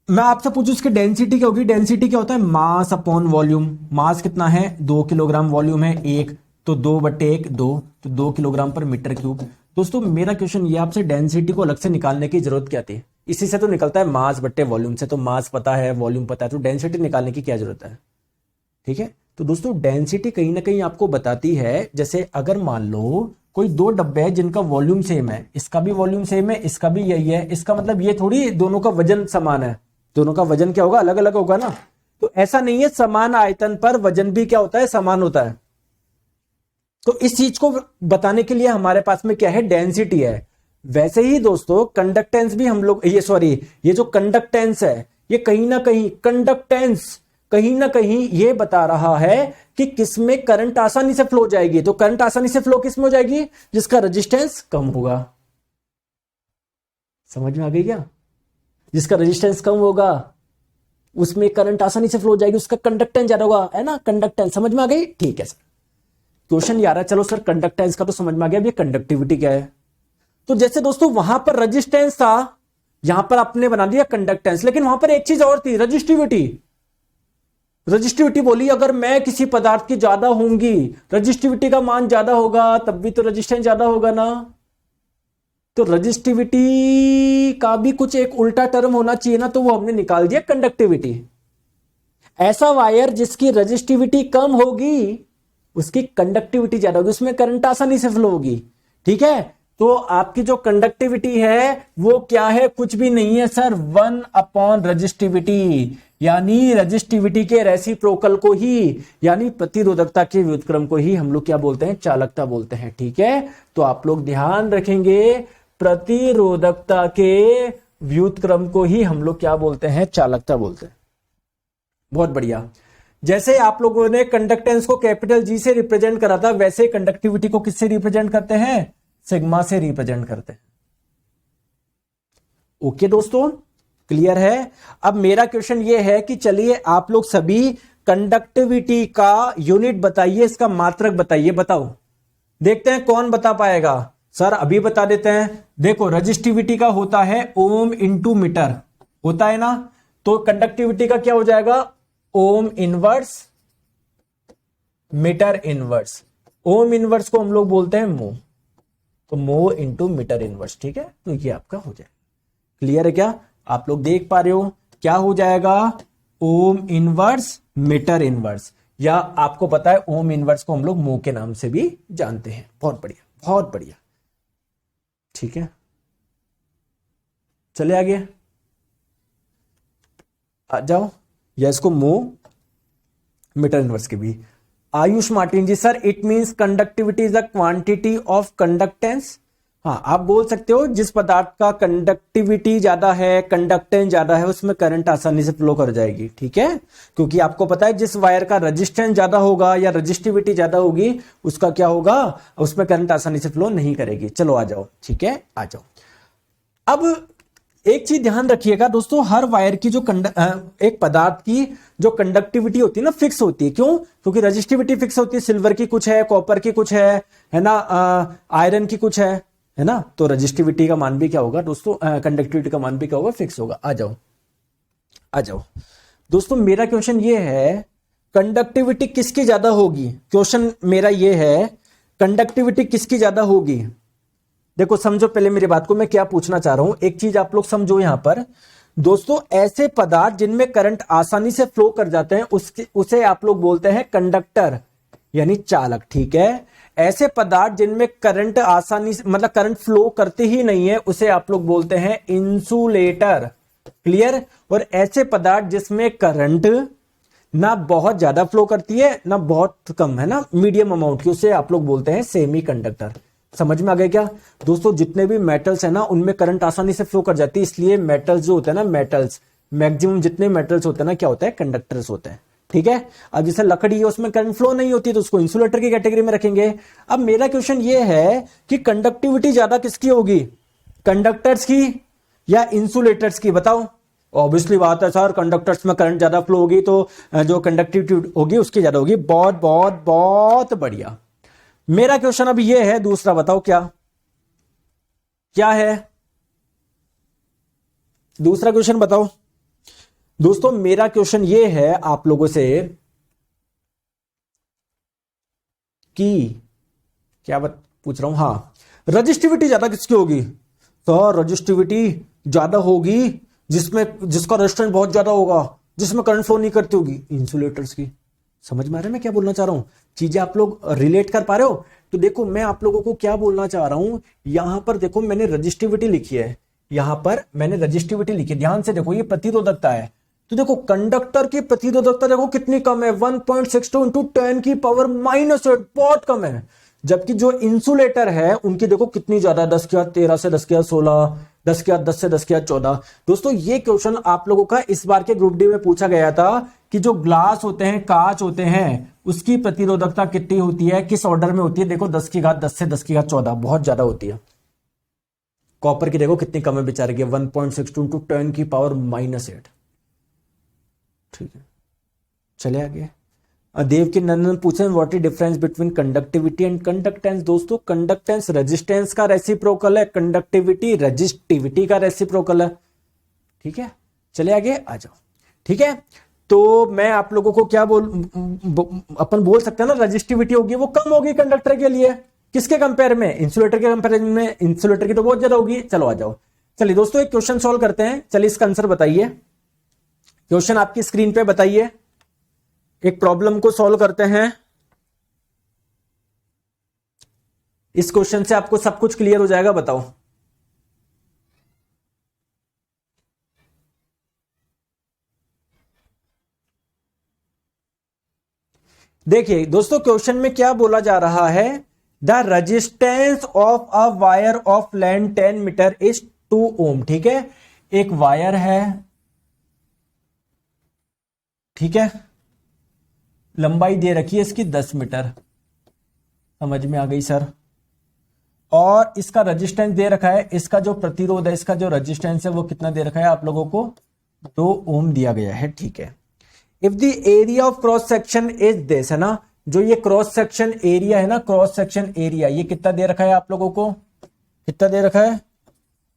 मैं आपसे पूछूं इसकी डेंसिटी क्या होगी? डेंसिटी क्या होता है? Mass upon volume. मास कितना है? 2 किलोग्राम, वॉल्यूम है 1, तो 2/1 2, तो 2 किलोग्राम पर मीटर क्यूब। दोस्तों मेरा क्वेश्चन ये आपसे, डेंसिटी को अलग से निकालने की जरूरत क्या थी? इसी से तो निकलता है मास बट्टे वॉल्यूम से, तो मास पता है, वॉल्यूम पता है, तो डेंसिटी निकालने की क्या जरूरत है? ठीक है, तो दोस्तों डेंसिटी कहीं ना कहीं आपको बताती है, जैसे अगर मान लो कोई 2 डब्बे हैं जिनका वॉल्यूम सेम है, इसका भी वॉल्यूम सेम है, इसका भी यही है, इसका मतलब ये थोड़ी दोनों का वजन समान है, दोनों का वजन क्या होगा? अलग अलग होगा ना। तो ऐसा नहीं है, समान आयतन पर वजन भी क्या होता है? समान होता है। तो इस चीज को बताने के लिए हमारे पास में क्या है? डेंसिटी है। वैसे ही दोस्तों कंडक्टेंस भी हम लोग, ये जो कंडक्टेंस है, ये कहीं ना कहीं कंडक्टेंस कहीं ना कहीं ये बता रहा है कि किसमें करंट आसानी से फ्लो जाएगी। तो करंट आसानी से फ्लो किसमें हो जाएगी? जिसका रेजिस्टेंस कम होगा। समझ में आ गई क्या? जिसका रेजिस्टेंस कम होगा उसमें करंट आसानी से फ्लो जाएगी, उसका कंडक्टेंस ज्यादा होगा, है ना। कंडक्टेंस समझ में आ गई? ठीक है सर, क्वेश्चन ये आ रहा है। चलो सर कंडक्टेंस का तो समझ में आ गया, अब ये कंडक्टिविटी क्या है? तो जैसे दोस्तों वहां पर रेजिस्टेंस था, यहां पर आपने बना दिया कंडक्टेंस, लेकिन वहां पर एक चीज और थी, रजिस्टिविटी। रजिस्टिविटी बोली अगर मैं किसी पदार्थ की ज्यादा होंगी, रजिस्टिविटी का मान ज्यादा होगा, तब भी तो रजिस्टेंस ज्यादा होगा ना। तो रजिस्टिविटी का भी कुछ एक उल्टा टर्म होना चाहिए ना, तो वो हमने निकाल दिया कंडक्टिविटी। ऐसा वायर जिसकी रजिस्टिविटी कम होगी उसकी कंडक्टिविटी ज्यादा होगी, उसमें करंट आसानी से फ्लो होगी, ठीक है। तो आपकी जो कंडक्टिविटी है वो क्या है? कुछ भी नहीं है सर, 1 रजिस्टिविटी, यानी रजिस्टिविटी के रेसिप्रोकल को ही, यानी प्रतिरोधकता के व्युत्क्रम को ही हम लोग क्या बोलते हैं? चालकता बोलते हैं, ठीक है। तो आप लोग ध्यान रखेंगे, प्रतिरोधकता के व्युत्क्रम को ही हम लोग क्या बोलते हैं? चालकता बोलते हैं। बहुत बढ़िया। जैसे आप लोगों ने कंडक्टेंस को कैपिटल जी से रिप्रेजेंट करा था, वैसे कंडक्टिविटी को किससे रिप्रेजेंट करते हैं? सिग्मा से रिप्रेजेंट करते हैं। ओके दोस्तों, क्लियर है। अब मेरा क्वेश्चन ये है कि चलिए आप लोग सभी कंडक्टिविटी का यूनिट बताइए, इसका मात्रक बताइए। बताओ, देखते हैं कौन बता पाएगा। सर अभी बता देते हैं। देखो रजिस्टिविटी का होता है ओम इंटू मीटर, होता है ना। तो कंडक्टिविटी का क्या हो जाएगा? Ohm inverse metre inverse. Ohm inverse को हम लोग बोलते हैं मो, तो मो इंटू मीटर इनवर्स, ठीक है। तो ये आपका हो जाएगा। क्लियर है क्या? आप लोग देख पा रहे हो क्या हो जाएगा? ओम इनवर्स मीटर इनवर्स, या आपको पता है ओम इनवर्स को हम लोग मो के नाम से भी जानते हैं। बहुत बढ़िया, बहुत बढ़िया, ठीक है। चले आगे आ जाओ, या इसको मो मीटर इनवर्स के भी। Ayush Martin ji, sir it means conductivity is the quantity of conductance. हाँ, आप बोल सकते हो जिस पदार्थ का कंडक्टिविटी ज्यादा है, कंडक्टेंस ज्यादा है, उसमें करंट आसानी से फ्लो कर जाएगी, ठीक है। क्योंकि आपको पता है जिस वायर का रेजिस्टेंस ज्यादा होगा या रजिस्टिविटी ज्यादा होगी, उसका क्या होगा? उसमें करंट आसानी से फ्लो नहीं करेगी। चलो आ जाओ, ठीक है, आ जाओ। अब एक चीज ध्यान रखिएगा दोस्तों, हर वायर की जो एक पदार्थ की जो कंडक्टिविटी होती है ना, फिक्स होती है। क्यों? क्योंकि रजिस्टिविटी फिक्स होती है, सिल्वर की कुछ है, कॉपर की कुछ है ना, आयरन की कुछ है ना। तो रजिस्टिविटी का मान भी क्या होगा दोस्तों? कंडक्टिविटी का मान भी क्या होगा? फिक्स होगा। आ जाओ, आ जाओ दोस्तों। मेरा क्वेश्चन ये है, कंडक्टिविटी किसकी ज्यादा होगी? क्वेश्चन मेरा ये है, कंडक्टिविटी किसकी ज्यादा होगी? देखो समझो पहले मेरी बात को, मैं क्या पूछना चाह रहा हूं, एक चीज आप लोग समझो यहां पर दोस्तों। ऐसे पदार्थ जिनमें करंट आसानी से फ्लो कर जाते हैं उसे आप लोग बोलते हैं कंडक्टर, यानी चालक, ठीक है। ऐसे पदार्थ जिनमें करंट आसानी से, मतलब करंट फ्लो करते ही नहीं है, उसे आप लोग बोलते हैं इंसुलेटर। क्लियर? और ऐसे पदार्थ जिसमें करंट ना बहुत ज्यादा फ्लो करती है ना बहुत कम, है ना, मीडियम अमाउंट की, उसे आप लोग बोलते हैं सेमी कंडक्टर। समझ में आ गया क्या दोस्तों? जितने भी मेटल्स है ना, उनमें करंट आसानी से फ्लो कर जाती है, इसलिए मेटल्स जो होते हैं ना, मेटल्स मैक्सिमम जितने मेटल्स होते हैं ना, क्या होता है? कंडक्टर्स होते हैं, ठीक है। अब जैसे लकड़ी है उसमें करंट फ्लो नहीं होती तो उसको इंसुलेटर की कैटेगरी में रखेंगे। अब मेरा क्वेश्चन ये है कि कंडक्टिविटी ज्यादा किसकी होगी, कंडक्टर्स की या इंसुलेटर्स की, बताओ। ऑब्वियसली बात है सर, कंडक्टर्स में करंट ज्यादा फ्लो होगी तो जो कंडक्टिविटी होगी उसकी ज्यादा होगी। बहुत बहुत बहुत बढ़िया। मेरा क्वेश्चन अब ये है दूसरा, बताओ क्या क्या है दूसरा क्वेश्चन, बताओ दोस्तों। मेरा क्वेश्चन ये है आप लोगों से कि क्या पूछ रहा हूं, हाँ, रजिस्टिविटी ज्यादा किसकी होगी। तो रजिस्टिविटी ज्यादा होगी जिसका रेजिस्टेंस बहुत ज्यादा होगा, जिसमें करंट फ्लो नहीं करती होगी, इंसुलेटर्स की। समझ में आ रहा है मैं क्या बोलना चाह रहा हूं, चीजें आप लोग रिलेट कर पा रहे हो। तो देखो मैं आप लोगों को क्या बोलना चाह रहा हूं, यहां पर देखो मैंने रजिस्टिविटी लिखी है, यहां पर मैंने रजिस्टिविटी लिखी, ध्यान से देखो, ये प्रतिरोधकता है। तो देखो कंडक्टर की प्रतिरोधकता देखो कितनी कम है, 1.62 इंटू 10 की पावर -8, बहुत कम है। जबकि जो इंसुलेटर है उनकी देखो कितनी ज्यादा, 10⁻13 से 10⁻16, 10⁻10 से 10⁻14। दोस्तों ये क्वेश्चन आप लोगों का इस बार के ग्रुप डी में पूछा गया था कि जो ग्लास होते हैं, कांच होते हैं, उसकी प्रतिरोधकता कितनी होती है, किस ऑर्डर में होती है। देखो 10⁻10 से 10⁻14 बहुत ज्यादा होती है। कॉपर की देखो कितनी कम है बेचारे की, 1.62 इंटू 10 की पावर -8। ठीक है, चले आगे। देव के नंदन पूछे what is difference between conductivity and conductance. दोस्तों कंडक्टेंस रेजिस्टेंस का रेसिप्रोकल है, कंडक्टिविटी रेजिस्टिविटी का रेसिप्रोकल है। ठीक है, चले आगे आ जाओ। ठीक है, तो मैं आप लोगों को क्या अपन बोल सकते हैं ना, रेजिस्टिविटी होगी वो कम होगी कंडक्टर के लिए, किसके कंपेयर में, इंसुलेटर के कंपेरिजन में। इंसुलेटर की तो बहुत ज्यादा होगी। चलो आ जाओ। चलिए दोस्तों एक क्वेश्चन सॉल्व करते हैं। चलिए इसका आंसर बताइए, क्वेश्चन आपकी स्क्रीन पे बताइए। एक प्रॉब्लम को सॉल्व करते हैं। इस क्वेश्चन से आपको सब कुछ क्लियर हो जाएगा, बताओ। देखिए दोस्तों क्वेश्चन में क्या बोला जा रहा है, the resistance of a wire of length 10 metre is 2 ohm. ठीक है, एक वायर है, ठीक है, लंबाई दे रखी है इसकी 10 मीटर, समझ में आ गई सर। और इसका रेजिस्टेंस दे रखा है, इसका जो प्रतिरोध है, इसका जो रेजिस्टेंस है वो कितना दे रखा है आप लोगों को, 2 ओम दिया गया है। ठीक है, if the area of cross section is this, है ना, जो ये क्रॉस सेक्शन एरिया है ना, क्रॉस सेक्शन एरिया ये कितना दे रखा है आप लोगों को, कितना दे रखा है,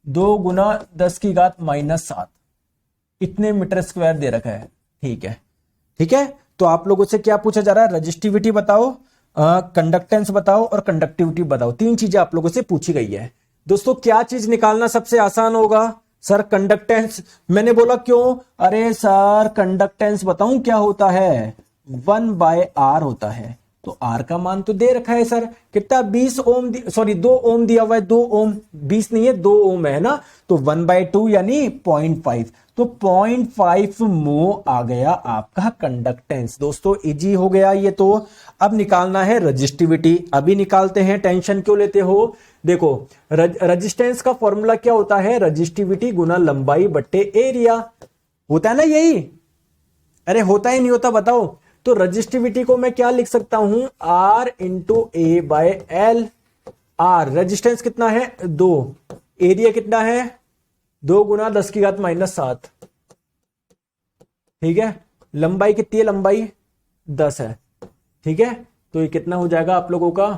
2 गुना 10⁻⁻7 इतने मीटर स्क्वायर दे रखा है। ठीक है, ठीक है, तो आप लोगों से क्या पूछा जा रहा है, रजिस्टिविटी बताओ, कंडक्टेंस बताओ और कंडक्टिविटी बताओ। 3 चीजें आप लोगों से पूछी गई है। दोस्तों क्या चीज निकालना सबसे आसान होगा, सर कंडक्टेंस। मैंने बोला क्यों, अरे सर कंडक्टेंस बताऊं क्या होता है, 1/R होता है। तो R का मान तो दे रखा है सर, कितना, 20 ओम, सॉरी 2 ओम दिया हुआ है, 2 ओम, 20 नहीं है 2 ओम है ना, तो 1/2 यानी 0.5, तो 0.5 मो आ गया आपका कंडक्टेंस। दोस्तों इजी हो गया ये तो। अब निकालना है रजिस्टिविटी, अभी निकालते हैं, टेंशन क्यों लेते हो। देखो रेजिस्टेंस का फॉर्मूला क्या होता है, रजिस्टिविटी गुना लंबाई बट्टे एरिया, होता है ना यही, अरे होता ही नहीं होता बताओ। तो रजिस्टिविटी को मैं क्या लिख सकता हूं, R into A/L। R resistance कितना है 2, एरिया कितना है 2 गुना 10⁻⁻7। ठीक है, लंबाई कितनी है, लंबाई 10 है। ठीक है, तो ये कितना हो जाएगा आप लोगों का,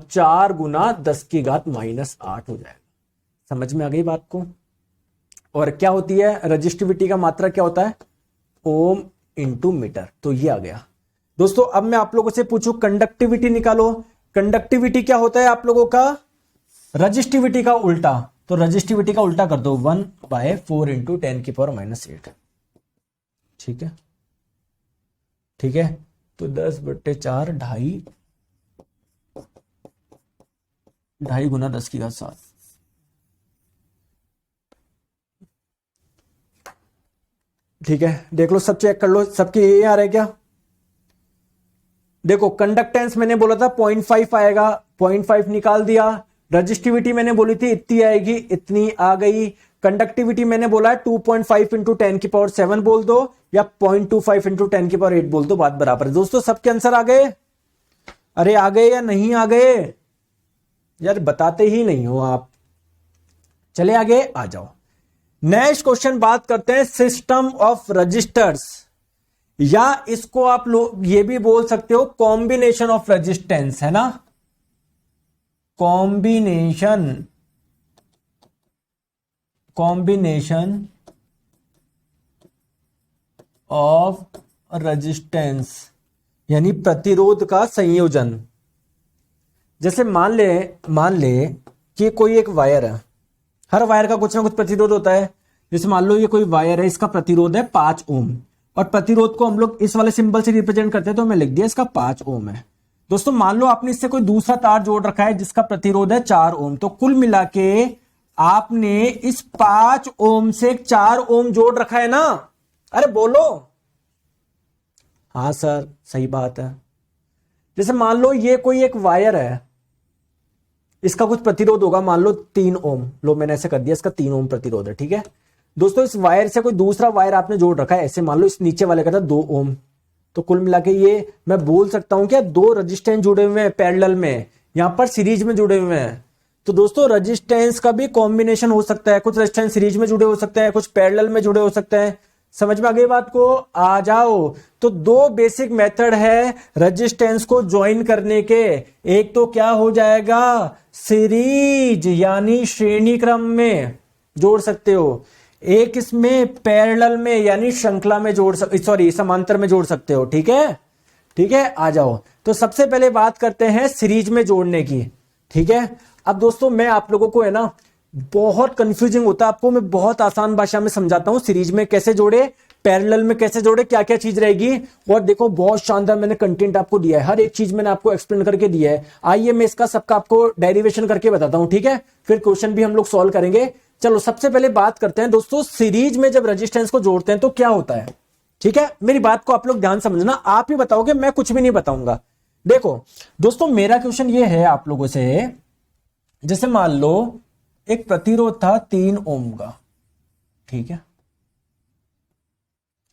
4 गुना 10⁻⁻8 हो जाएगा। समझ में आ गई बात को। और क्या होती है रजिस्टिविटी का मात्रा क्या होता है, ओम इंटू मीटर, तो ये आ गया। दोस्तों अब मैं आप लोगों से पूछूं कंडक्टिविटी निकालो। कंडक्टिविटी क्या होता है आप लोगों का, रजिस्टिविटी का उल्टा, तो रजिस्टिविटी का उल्टा कर दो, 1/4 इंटू 10⁻⁻8। ठीक है, ठीक है, तो 10/4, 2.5 गुना 10⁻7। ठीक है, देख लो, सब चेक कर लो, सबके ये आ रहा है क्या। देखो कंडक्टेंस मैंने बोला था 0.5 आएगा, 0.5 निकाल दिया। रजिस्टिविटी मैंने बोली थी इतनी आएगी, इतनी आ गई। कंडक्टिविटी मैंने बोला है 2.5 इंटू 10⁻7 बोल दो या 0.25 इंटू 10⁸ बोल दो, बात बराबर है। दोस्तों सबके आंसर आ गए? अरे आ गए या नहीं आ गए यार, बताते ही नहीं हो आप। चले आगे आ जाओ। नेक्स्ट क्वेश्चन बात करते हैं सिस्टम ऑफ रजिस्टर्स, या इसको आप लोग ये भी बोल सकते हो कॉम्बिनेशन ऑफ रेजिस्टेंस, है ना, कॉम्बिनेशन ऑफ रेजिस्टेंस यानी प्रतिरोध का संयोजन। जैसे मान ले कि कोई एक वायर है, हर वायर का कुछ ना कुछ प्रतिरोध होता है। जैसे मान लो ये कोई वायर है, इसका प्रतिरोध है 5 ओम, और प्रतिरोध को हम लोग इस वाले सिंबल से रिप्रेजेंट करते हैं, तो मैं लिख दिया इसका 5 ओम है। दोस्तों मान लो आपने इससे कोई दूसरा तार जोड़ रखा है जिसका प्रतिरोध है 4 ओम, तो कुल मिला के आपने इस 5 ओम से 4 ओम जोड़ रखा है ना। अरे बोलो। हाँ सर सही बात है। जैसे मान लो ये कोई एक वायर है, इसका कुछ प्रतिरोध होगा, मान लो 3 ओम, लो मैंने ऐसे कर दिया, इसका 3 ओम प्रतिरोध है, ठीक है। दोस्तों इस वायर से कोई दूसरा वायर आपने जोड़ रखा है, ऐसे मान लो इस नीचे वाले का था 2 ओम, तो कुल मिला के ये मैं बोल सकता हूं क्या 2 रजिस्टेंस जुड़े हुए हैं पैरेलल में, यहां पर सीरीज में जुड़े हुए हैं। तो दोस्तों रेजिस्टेंस का भी कॉम्बिनेशन हो सकता है, कुछ रेजिस्टेंस सीरीज में जुड़े हो सकते हैं, कुछ पैरेलल में जुड़े हो सकते हैं। समझ में आ गई बात को? आ जाओ। तो 2 बेसिक मेथड है रेजिस्टेंस को ज्वाइन करने के। एक तो क्या हो जाएगा, सीरीज यानी श्रेणी क्रम में जोड़ सकते हो, एक इसमें पैरेलल में यानी श्रृंखला में समांतर में जोड़ सकते हो, ठीक है। ठीक है आ जाओ। तो सबसे पहले बात करते हैं सीरीज में जोड़ने की, ठीक है। अब दोस्तों मैं आप लोगों को है ना बहुत कंफ्यूजिंग होता है, आपको मैं बहुत आसान भाषा में समझाता हूं सीरीज में कैसे जोड़े, पैरेलल में कैसे जोड़े, क्या क्या चीज रहेगी। और देखो बहुत शानदार मैंने कंटेंट आपको दिया है, हर एक चीज मैंने आपको एक्सप्लेन करके दिया है। आइए मैं इसका सबका आपको डेरिवेशन करके बताता हूं, ठीक है, फिर क्वेश्चन भी हम लोग सॉल्व करेंगे। चलो सबसे पहले बात करते हैं दोस्तों, सीरीज में जब रेजिस्टेंस को जोड़ते हैं तो क्या होता है, ठीक है। मेरी बात को आप लोग ध्यान समझना, आप ही बताओगे, मैं कुछ भी नहीं बताऊंगा। देखो दोस्तों मेरा क्वेश्चन ये है आप लोगों से, जैसे मान लो एक प्रतिरोध था 3 ओम का, ठीक है,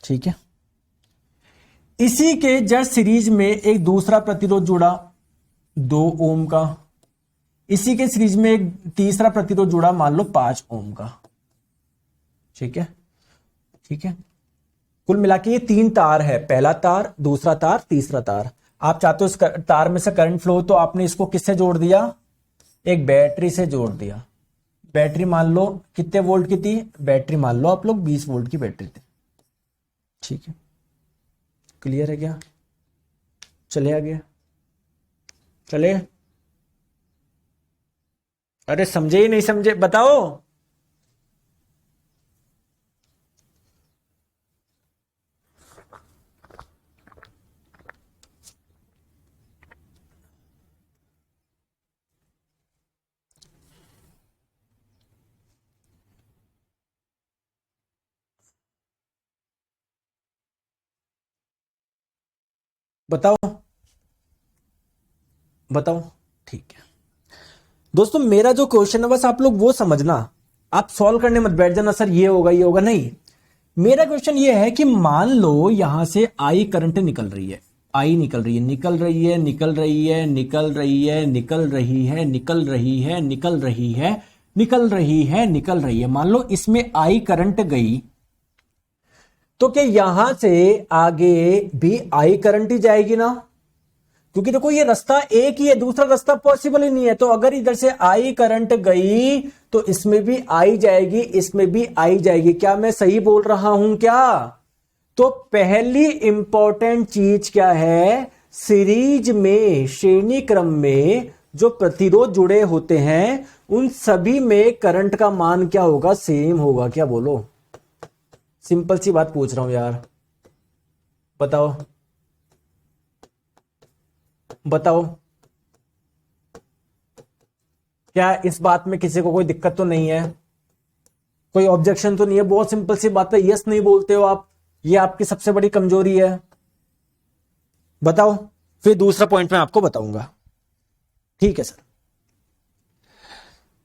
ठीक है। इसी के जस्ट सीरीज में एक दूसरा प्रतिरोध जुड़ा 2 ओम का, इसी के सीरीज में एक तीसरा प्रतिरोध जुड़ा मान लो 5 ओम का, ठीक है, ठीक है। कुल मिला के ये 3 तार है, पहला तार, दूसरा तार, तीसरा तार। आप चाहते हो इस तार में से करंट फ्लो, तो आपने इसको किससे जोड़ दिया, एक बैटरी से जोड़ दिया। बैटरी मान लो कितने वोल्ट की थी, बैटरी मान लो आप लोग 20 वोल्ट की बैटरी थी, ठीक है। क्लियर है क्या? चले आ गया, चले। अरे समझे ही नहीं समझे बताओ। बताओ बताओ, ठीक है। दोस्तों मेरा जो क्वेश्चन है बस आप लोग वो समझना, आप सॉल्व करने मत बैठ जाना सर ये होगा नहीं। मेरा क्वेश्चन ये है कि मान लो यहां से आई करंट निकल रही है, आई निकल रही है, निकल रही है, निकल रही है, निकल रही है, निकल रही है, निकल रही है, निकल रही है, निकल रही है, निकल रही है। मान लो इसमें आई करंट गई, तो क्या यहां से आगे भी आई करंट ही जाएगी ना, क्योंकि देखो ये रास्ता एक ही है, दूसरा रास्ता पॉसिबल ही नहीं है। तो अगर इधर से आई करंट गई तो इसमें भी आई जाएगी, इसमें भी आई जाएगी। क्या मैं सही बोल रहा हूं क्या? तो पहली इंपॉर्टेंट चीज क्या है, सीरीज में श्रेणी क्रम में जो प्रतिरोध जुड़े होते हैं उन सभी में करंट का मान क्या होगा, सेम होगा। क्या बोलो? सिंपल सी बात पूछ रहा हूं यार, बताओ बताओ। क्या इस बात में किसी को कोई दिक्कत तो नहीं है, कोई ऑब्जेक्शन तो नहीं है? बहुत सिंपल सी बात है, यस नहीं बोलते हो आप, ये आपकी सबसे बड़ी कमजोरी है। बताओ, फिर दूसरा पॉइंट मैं आपको बताऊंगा, ठीक है सर।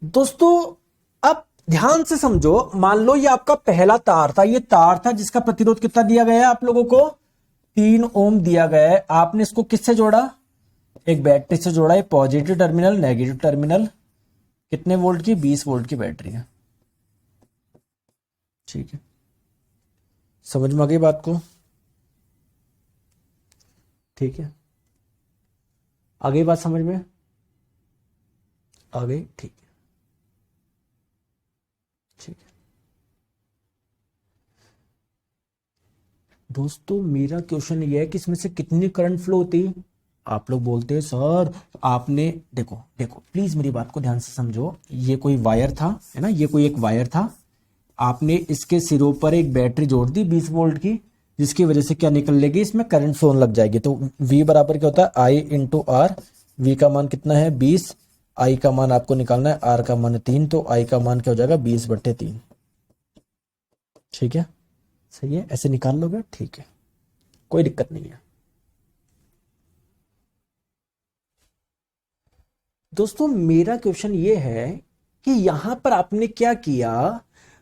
दोस्तों अब ध्यान से समझो, मान लो ये आपका पहला तार था, ये तार था जिसका प्रतिरोध कितना दिया गया है आप लोगों को, 3 ओम दिया गया है। आपने इसको किससे जोड़ा, एक बैटरी से जोड़ा है, पॉजिटिव टर्मिनल नेगेटिव टर्मिनल, कितने वोल्ट की, 20 वोल्ट की बैटरी है। ठीक है, समझ में आ गई बात को? ठीक है, आ गई बात समझ में? आ गई, ठीक है, ठीक है। दोस्तों मेरा क्वेश्चन ये है कि इसमें से कितनी करंट फ्लो होती है? आप लोग बोलते हैं सर आपने, देखो देखो प्लीज मेरी बात को ध्यान से समझो, ये कोई वायर था, है ना, ये कोई एक वायर था, आपने इसके सिरों पर एक बैटरी जोड़ दी 20 वोल्ट की, जिसकी वजह से क्या निकल लेगी, इसमें करंट फ्लो लग जाएगी। तो V बराबर क्या होता है, I इंटू आर। वी का मान कितना है 20, I का मान आपको निकालना है, R का मान है 3, तो I का मान क्या हो जाएगा 20/3। ठीक है, सही है, ऐसे निकाल लोगे, ठीक है, कोई दिक्कत नहीं है। दोस्तों मेरा क्वेश्चन ये है कि यहां पर आपने क्या किया,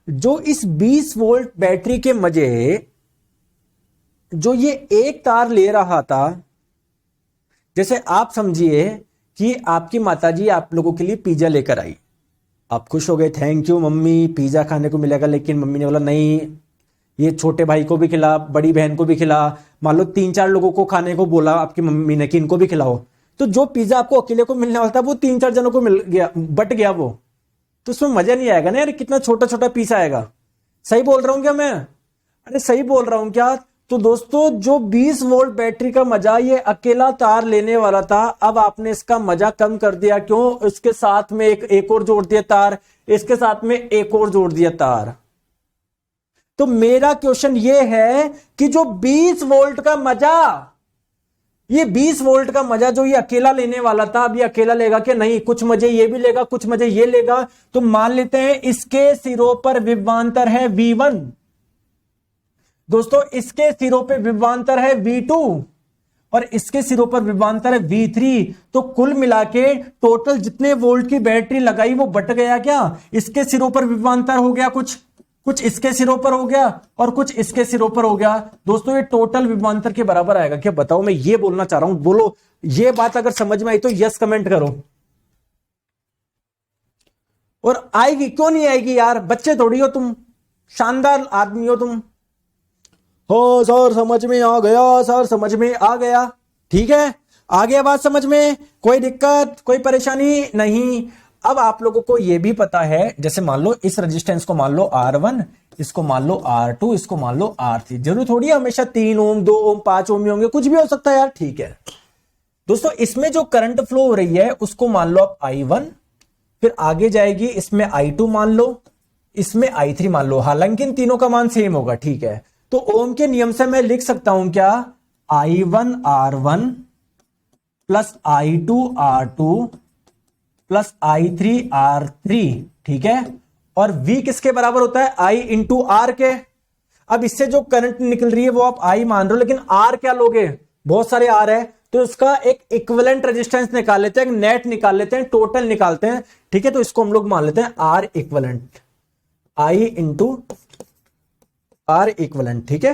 जो इस 20 वोल्ट बैटरी के मजे, जो ये एक तार ले रहा था, जैसे आप समझिए कि आपकी माताजी आप लोगों के लिए पिज्जा लेकर आई, आप खुश हो गए, थैंक यू मम्मी पिज्जा खाने को मिलेगा, लेकिन मम्मी ने बोला नहीं, ये छोटे भाई को भी खिला, बड़ी बहन को भी खिला, मान लो 3-4 लोगों को खाने को बोला आपकी मम्मी ने कि इनको भी खिलाओ, तो जो पिज्जा आपको अकेले को मिलने वाला था वो 3-4 जनों को मिल गया, बट गया वो, तो उसमें मजा नहीं आएगा ना यार, कितना छोटा छोटा पीस आएगा। सही बोल रहा हूं क्या मैं? अरे सही बोल रहा हूं क्या? तो दोस्तों जो 20 वोल्ट बैटरी का मजा ये अकेला तार लेने वाला था, अब आपने इसका मजा कम कर दिया, क्यों? इसके साथ में एक और जोड़ दिया तार, इसके साथ में एक और जोड़ दिया तार। तो मेरा क्वेश्चन ये है कि जो 20 वोल्ट का मजा, ये 20 वोल्ट का मजा जो ये अकेला लेने वाला था, अब ये अकेला लेगा कि नहीं, कुछ मजे ये भी लेगा, कुछ मजे ये लेगा। तो मान लेते हैं इसके सिरों पर विभवांतर है V1, दोस्तों इसके सिरों पे विभवांतर है V2 और इसके सिरों पर विभवांतर है V3। तो कुल मिला के टोटल जितने वोल्ट की बैटरी लगाई वो बट गया क्या? इसके सिरों पर विभवांतर हो गया, कुछ इसके सिरों पर हो गया और कुछ इसके सिरों पर हो गया। दोस्तों ये टोटल विभवांतर के बराबर आएगा क्या? बताओ, मैं ये बोलना चाह रहा हूं, बोलो ये बात अगर समझ में आई तो यस कमेंट करो। और आएगी क्यों नहीं आएगी यार, बच्चे थोड़ी हो तुम, शानदार आदमी हो तुम। हो सर समझ में आ गया, सर समझ में आ गया, ठीक है, आ गया बात समझ में, कोई दिक्कत कोई परेशानी नहीं। अब आप लोगों को यह भी पता है, जैसे मान लो इस रेजिस्टेंस को मान लो R1, इसको मान लो R2, इसको मान लो R3, जरूर थोड़ी हमेशा 3 ओम 2 ओम 5 ओम होंगे, कुछ भी हो सकता है यार, ठीक है। दोस्तों इसमें जो करंट फ्लो हो रही है उसको मान लो आप I1, फिर आगे जाएगी इसमें I2 मान लो, इसमें I3 मान लो, हालांकि इन तीनों का मान सेम होगा, ठीक है। तो ओम के नियम से मैं लिख सकता हूं क्या, I1 R1 plus I2 R2 plus I3 R3, ठीक है। और V किसके बराबर होता है, I इंटू आर के। अब इससे जो करंट निकल रही है वो आप I मान रहे हो, लेकिन R क्या लोगे, बहुत सारे R है, तो इसका एक इक्विवेलेंट रेजिस्टेंस निकाल लेते हैं, नेट निकाल लेते हैं, टोटल निकालते हैं, ठीक है। तो इसको हम लोग मान लेते हैं R equivalent, I into R equivalent, ठीक है।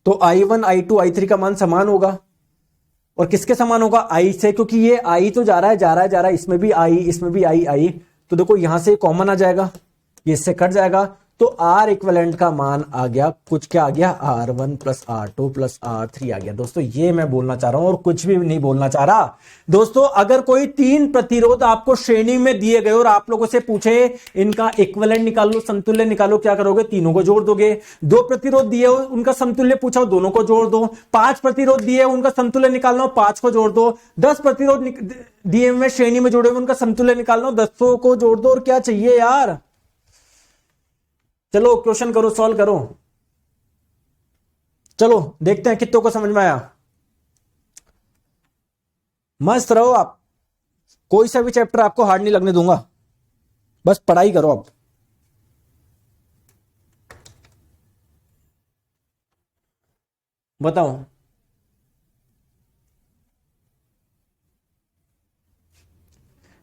तो I1 I2 I3 का मान समान होगा, और किसके समान होगा, I से, क्योंकि ये I तो जा रहा है जा रहा है जा रहा है, इसमें भी I, इसमें भी I, तो देखो यहां से कॉमन आ जाएगा, ये इससे कट जाएगा, तो R इक्विवेलेंट का मान आ गया कुछ, क्या आ गया, R1 plus R2 plus R3 आ गया। दोस्तों ये मैं बोलना चाह रहा हूं और कुछ भी नहीं बोलना चाह रहा। दोस्तों अगर कोई 3 प्रतिरोध आपको श्रेणी में दिए गए और आप लोगों से पूछे इनका इक्विवेलेंट निकालो, समतुल्य निकालो, क्या करोगे, तीनों को जोड़ दोगे। 2 प्रतिरोध दिए हो उनका समतुल्य पूछा हो, दोनों को जोड़ दो। 5 प्रतिरोध दिए उनका समतुल्य निकालना हो, 5 को जोड़ दो। 10 प्रतिरोध दिए हुए श्रेणी में जोड़े हुए उनका समतुल्य निकालना हो, 10 को जोड़ दो। और क्या चाहिए यार, चलो क्वेश्चन करो, सॉल्व करो, चलो देखते हैं कितनों को समझ में आया। मस्त रहो आप, कोई सा भी चैप्टर आपको हार्ड नहीं लगने दूंगा, बस पढ़ाई करो आप। बताओ,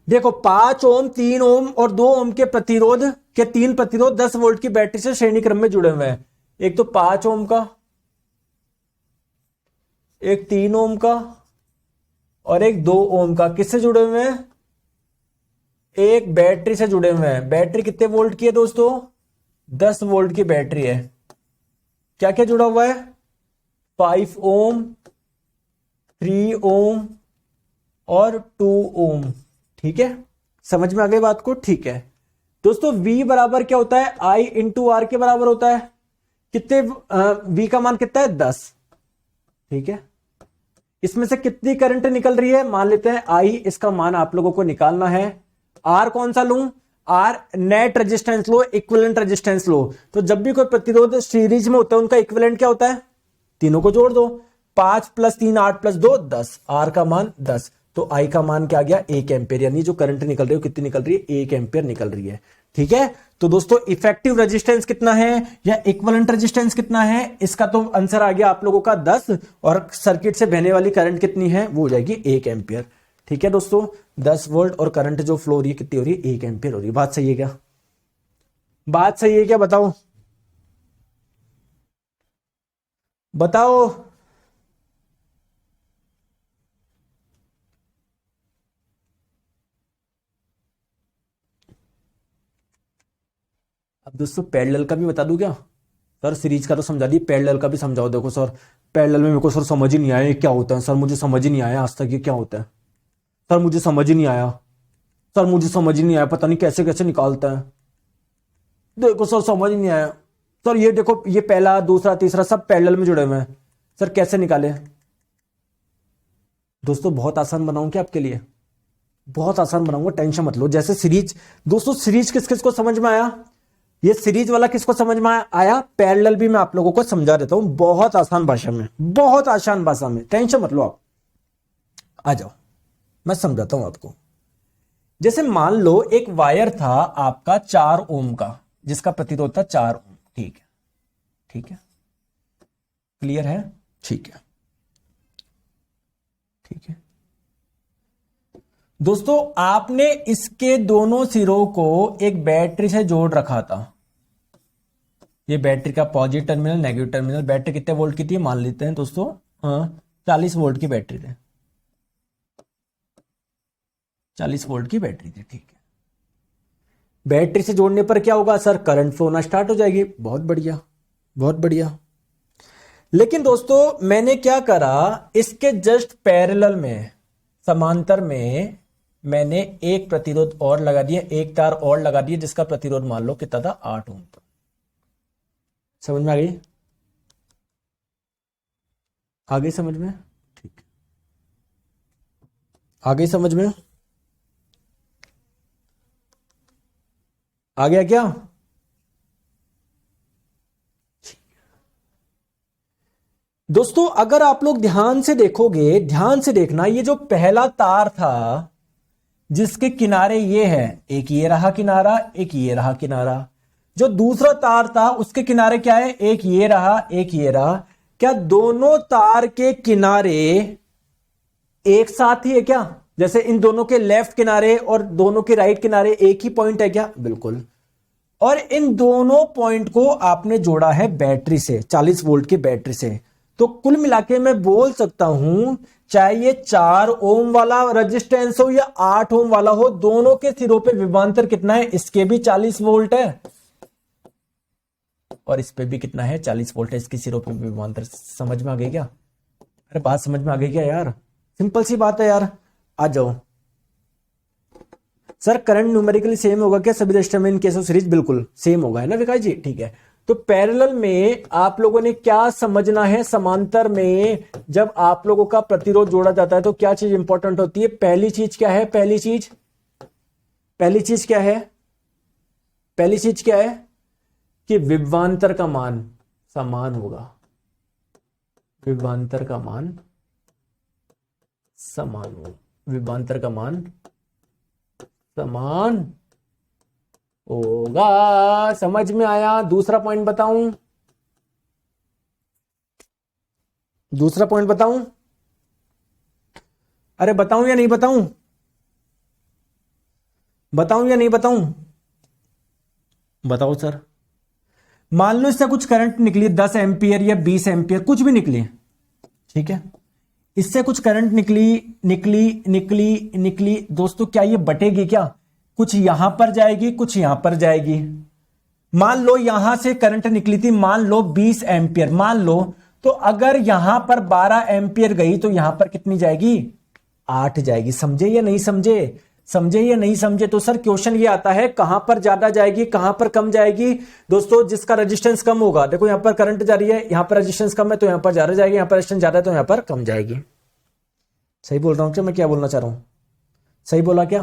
देखो 5 ओम, 3 ओम और 2 ओम के प्रतिरोध के 3 प्रतिरोध 10 वोल्ट की बैटरी से श्रेणी क्रम में जुड़े हुए हैं। एक तो 5 ओम का, एक 3 ओम का और एक 2 ओम का। किससे जुड़े हुए हैं? एक बैटरी से जुड़े हुए हैं। बैटरी कितने वोल्ट की है दोस्तों? 10 वोल्ट की बैटरी है। क्या क्या जुड़ा हुआ है? 5 ओम, 3 ओम और 2 ओम। ठीक है, समझ में आ गई बात को? ठीक है दोस्तों, V बराबर क्या होता है? I इंटू आर के बराबर होता है। कितने V का मान कितना है? 10। ठीक है, इसमें से कितनी करंट निकल रही है? मान लेते हैं I, इसका मान आप लोगों को निकालना है। R कौन सा लूं? R नेट रेजिस्टेंस लो, इक्विवेलेंट रेजिस्टेंस लो। तो जब भी कोई प्रतिरोध सीरीज में होता है उनका इक्विवेलेंट क्या होता है? तीनों को जोड़ दो। 5 + 3 8 + 2 10। R का मान 10, तो I का मान क्या आ गया? 1 एम्पियर। यानी जो करंट निकल रही है कितनी निकल रही है? 1 एम्पियर निकल रही है। ठीक है, तो दोस्तों इफेक्टिव रेजिस्टेंस कितना है या इक्विवेलेंट रेजिस्टेंस कितना है? इसका तो आंसर आ गया आप लोगों का 10, और सर्किट से बहने वाली करंट कितनी है? वो हो जाएगी 1 एम्पियर। ठीक है दोस्तों, 10 वोल्ट और करंट जो फ्लो हो रही है कितनी हो रही है? 1 एम्पियर हो रही है। बात सही है क्या? बात सही है क्या? बताओ बताओ। अब दोस्तों पैरेलल का भी बता दूं क्या? सर सीरीज का तो समझा दी, पैरेलल का भी समझाओ। देखो सर, पैरेलल में मेरे को सर समझ ही नहीं आया ये क्या होता है। सर मुझे समझ ही नहीं आया आज तक ये क्या होता है। सर मुझे समझ ही नहीं आया। सर मुझे समझ ही नहीं आया, पता नहीं कैसे कैसे निकालता है। देखो सर समझ ही नहीं आया। सर ये देखो, ये पहला दूसरा तीसरा सब पैरेलल में जुड़े हुए हैं। सर कैसे निकाले? दोस्तों बहुत आसान बनाऊं क्या आपके लिए? बहुत आसान बनाऊंगा, टेंशन मत लो। जैसे सीरीज, दोस्तों सीरीज किस किस को समझ में आया? ये सीरीज वाला किसको समझ में आया? पैरेलल भी मैं आप लोगों को समझा देता हूं बहुत आसान भाषा में, बहुत आसान भाषा में। टेंशन मत लो आप, आ जाओ मैं समझाता हूं आपको। जैसे मान लो एक वायर था आपका 4 ओम का, जिसका प्रतिरोध था 4 ओम। ठीक है, ठीक है, क्लियर है? ठीक है, ठीक है दोस्तों, आपने इसके दोनों सिरों को एक बैटरी से जोड़ रखा था। ये बैटरी का positive terminal, negative terminal. Battery कितने वोल्ट की थी मान लेते हैं दोस्तों? 40 वोल्ट की बैटरी थी। 40 वोल्ट की बैटरी थी। ठीक है, बैटरी से जोड़ने पर क्या होगा? सर करंट फ्लो होना स्टार्ट हो जाएगी। बहुत बढ़िया, बहुत बढ़िया। लेकिन दोस्तों मैंने क्या करा, इसके जस्ट पैरेलल में, समांतर में मैंने एक प्रतिरोध और लगा दिया, एक तार और लगा दिया, जिसका प्रतिरोध मान लो कितना था? 8 ओम। समझ में आ गई? आ गई समझ में? ठीक, आ गई समझ में? आ गया क्या? दोस्तों अगर आप लोग ध्यान से देखोगे, ध्यान से देखना, ये जो पहला तार था जिसके किनारे ये है, एक ये रहा किनारा, एक ये रहा किनारा। जो दूसरा तार था उसके किनारे क्या है? एक ये रहा, एक ये रहा। क्या दोनों तार के किनारे एक साथ ही है क्या? जैसे इन दोनों के लेफ्ट किनारे और दोनों के राइट किनारे एक ही पॉइंट है क्या? बिल्कुल। और इन दोनों पॉइंट को आपने जोड़ा है बैटरी से, 40 वोल्ट की बैटरी से। तो कुल मिलाके मैं बोल सकता हूं, चाहे ये 4 ओम वाला रेजिस्टेंस हो या 8 ओम वाला हो, दोनों के सिरों पे विभवांतर कितना है? इसके भी 40 वोल्ट है और इस पे भी कितना है? 40 वोल्ट है। इसके सिरों पे विभवांतर। समझ में आ गई क्या? अरे बात समझ में आ गई क्या यार? सिंपल सी बात है यार। आ जाओ। सर करंट न्यूमेरिकली सेम होगा क्या सभी रजिस्टर में इन केस ऑफ सीरीज? बिल्कुल सेम होगा, है ना विकास जी? ठीक है, तो पैरेलल में आप लोगों ने क्या समझना है? समांतर में जब आप लोगों का प्रतिरोध जोड़ा जाता है तो क्या चीज इंपॉर्टेंट होती है? पहली चीज क्या है? पहली चीज क्या है? पहली चीज क्या है? कि विभवांतर का मान समान होगा। विभवांतर का मान समान होगा। विभवांतर का मान समान होगा। समझ में आया? दूसरा पॉइंट बताऊं? दूसरा पॉइंट बताऊं? अरे बताऊं या नहीं बताऊं? बताऊं या नहीं बताऊं? बताओ सर। मान लो इससे कुछ करंट निकली 10 एम्पियर या 20 एम्पियर, कुछ भी निकली, ठीक है, इससे कुछ करंट निकली निकली निकली निकली दोस्तों, क्या ये बटेगी क्या? कुछ यहां पर जाएगी, कुछ यहां पर जाएगी। मान लो यहां से करंट निकली थी, मान लो 20 एम्पियर, मान लो, तो अगर यहां पर 12 एम्पियर गई तो यहां पर कितनी जाएगी? 8 जाएगी। समझे या नहीं समझे? समझे या नहीं समझे? तो सर क्वेश्चन ये आता है कहां पर ज्यादा जाएगी, कहां पर कम जाएगी? दोस्तों जिसका रेजिस्टेंस कम होगा, देखो यहां पर करंट जा रही है, यहां पर रेजिस्टेंस कम है तो यहां पर ज्यादा जाएगी, यहां पर रेजिस्टेंस ज्यादा है तो यहां पर कम जाएगी। सही बोल रहा हूं क्या? मैं क्या बोलना चाह रहा हूं? सही बोला क्या?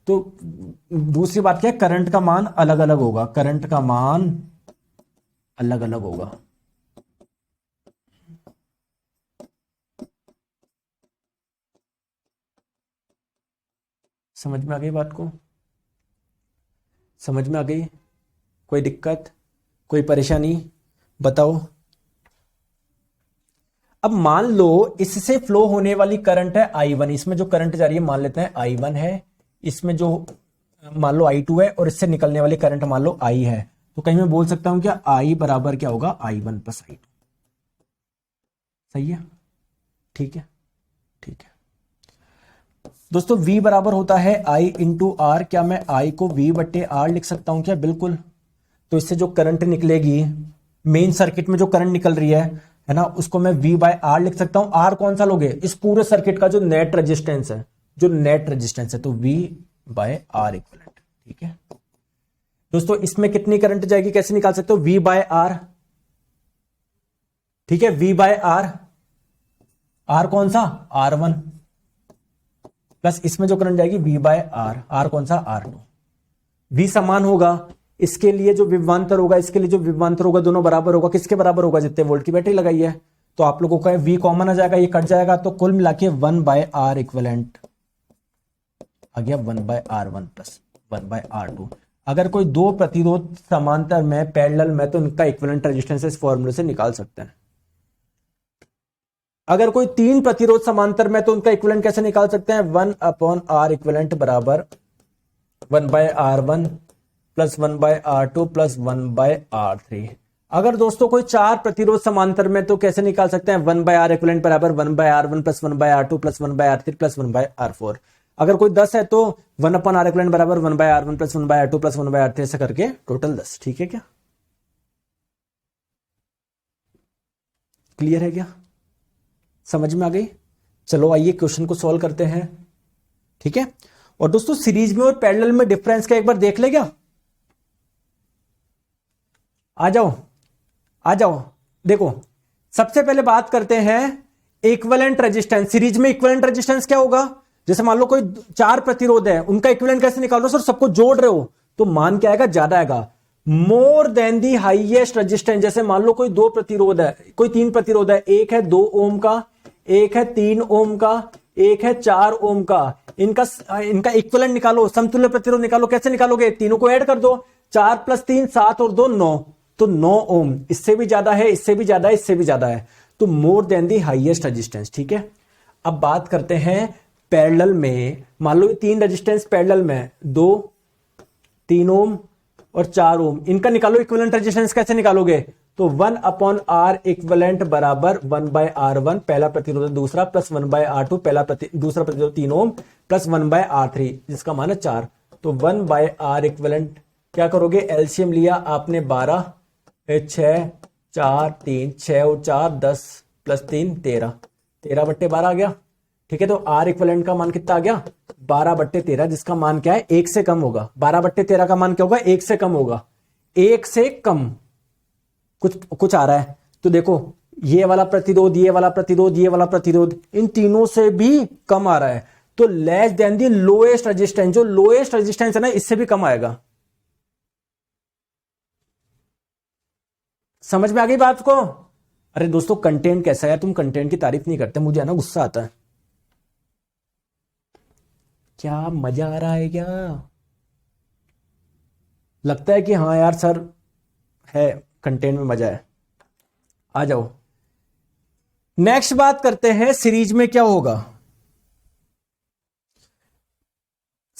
तो दूसरी बात क्या है, करंट का मान अलग अलग होगा, करंट का मान अलग अलग होगा। समझ में आ गई बात को? समझ में आ गई? कोई दिक्कत, कोई परेशानी बताओ। अब मान लो इससे फ्लो होने वाली करंट है I1, इसमें जो करंट जा रही है मान लेते हैं I1 है, इसमें जो मान लो I2 है, और इससे निकलने वाली करंट मान लो I है। तो कहीं मैं बोल सकता हूं क्या I बराबर क्या होगा? I1 plus I2। सही है? ठीक है, ठीक है दोस्तों। V बराबर होता है I इंटू आर। क्या मैं I को V बट्टे R लिख सकता हूं क्या? बिल्कुल। तो इससे जो करंट निकलेगी, मेन सर्किट में जो करंट निकल रही है ना, उसको मैं V बाय R लिख सकता हूं। R कौन सा लोगे? इस पूरे सर्किट का जो नेट रेजिस्टेंस है, जो नेट रेजिस्टेंस है, तो V बाय R इक्वलेंट। ठीक है दोस्तों, इसमें कितनी करंट जाएगी कैसे निकाल सकते हो? V by R। ठीक है, V बाय R। R कौन सा? R1 प्लस इसमें जो करंट जाएगी V बाय R। R कौन सा? R2। V समान होगा, इसके लिए जो विभवांतर होगा, इसके लिए जो विभवांतर होगा, दोनों बराबर होगा। किसके बराबर होगा? जितने वोल्ट की बैटरी लगाई है। तो आप लोगों का V कॉमन आ जाएगा, ये कट जाएगा, तो कुल मिला के 1 बाय R इक्वलेंट आ गया 1 by R1 plus 1 by R2। अगर कोई दो प्रतिरोध समांतर में, पैरेलल में, तो इनका इक्विवेलेंट रेजिस्टेंस इस फॉर्मूले से निकाल सकते हैं। अगर कोई तीन प्रतिरोध समांतर में, तो उनका इक्विवेलेंट कैसे निकाल सकते हैं? 1 अपॉन R इक्विवेलेंट बराबर 1 by R1 plus 1 by R2 plus 1 by R3। अगर दोस्तों कोई चार प्रतिरोध समांतर में, तो कैसे निकाल सकते हैं? 1 बाय R इक्विवेलेंट बराबर 1 by R1 plus 1 by R2 plus 1 by R3 plus 1 by R4। अगर कोई 10 है तो 1 अपॉन R इक्विवेलेंट बराबर 1 by R1 plus 1 by R2 plus 1 by R3, ऐसा करके टोटल 10। ठीक है क्या? क्लियर है क्या? समझ में आ गई? चलो आइए क्वेश्चन को सॉल्व करते हैं। ठीक है, और दोस्तों सीरीज में और पैरेलल में डिफरेंस का एक बार देख ले क्या? आ जाओ, आ जाओ। देखो सबसे पहले बात करते हैं इक्विवेलेंट रेजिस्टेंस। सीरीज में इक्विवेलेंट रेजिस्टेंस क्या होगा? जैसे मान लो कोई चार प्रतिरोध है, उनका इक्विवेलेंट कैसे निकाल रहे हो सर? सबको जोड़ रहे हो तो मान क्या आएगा? ज्यादा आएगा। More than the highest resistance. जैसे मान लो कोई दो प्रतिरोध है, कोई तीन प्रतिरोध है, एक है 2 ओम का, एक है 3 ओम का, एक है 4 ओम का। इनका इक्विवेलेंट निकालो, समतुल्य प्रतिरोध निकालो। कैसे निकालोगे? तीनों को ऐड कर दो, 4 प्लस 3 7 और 2 9, तो 9 ओम। इससे भी ज्यादा है, इससे भी ज्यादा है, इससे भी ज्यादा है, तो more than the highest resistance. ठीक है, अब बात करते हैं पैरेलल में। मान लो ये तीन रेजिस्टेंस पैरेलल में, 2 3 ओम और 4 ओम, इनका निकालो इक्विवेलेंट रेजिस्टेंस। कैसे निकालोगे? तो 1 अपॉन R इक्विवेलेंट बराबर 1 बाय R1 पहला प्रतिरोध दूसरा, प्लस 1 बाय R2 दूसरा प्रतिरोध 3 ओम, प्लस 1 बाय R3 जिसका मान है 4। तो 1 बाय R इक्विवेलेंट क्या करोगे? एलसीएम लिया आपने 12, 6 4 3, 6 और 4 10 प्लस 3 13, 13 बट्टे 12 आ गया। ठीक है, तो R इक्विवेलेंट का मान कितना आ गया? 12 बट्टे 13, जिसका मान क्या है? 1 से कम होगा। 12 बट्टे 13 का मान क्या होगा? 1 से कम होगा। 1 से कम कुछ आ रहा है तो देखो, ये वाला प्रतिरोध, ये वाला प्रतिरोध, ये वाला प्रतिरोध, इन तीनों से भी कम आ रहा है, तो लेस देन दी लोएस्ट रेजिस्टेंस। जो लोएस्ट रेजिस्टेंस है ना, इससे भी कम आएगा। समझ में आ गई बात को? अरे दोस्तों कंटेंट कैसा है? तुम कंटेंट की तारीफ नहीं करते, मुझे है ना गुस्सा आता है। क्या मजा आ रहा है क्या? लगता है कि हाँ यार सर है, कंटेंट में मजा है। आ जाओ, नेक्स्ट बात करते हैं सीरीज में क्या होगा।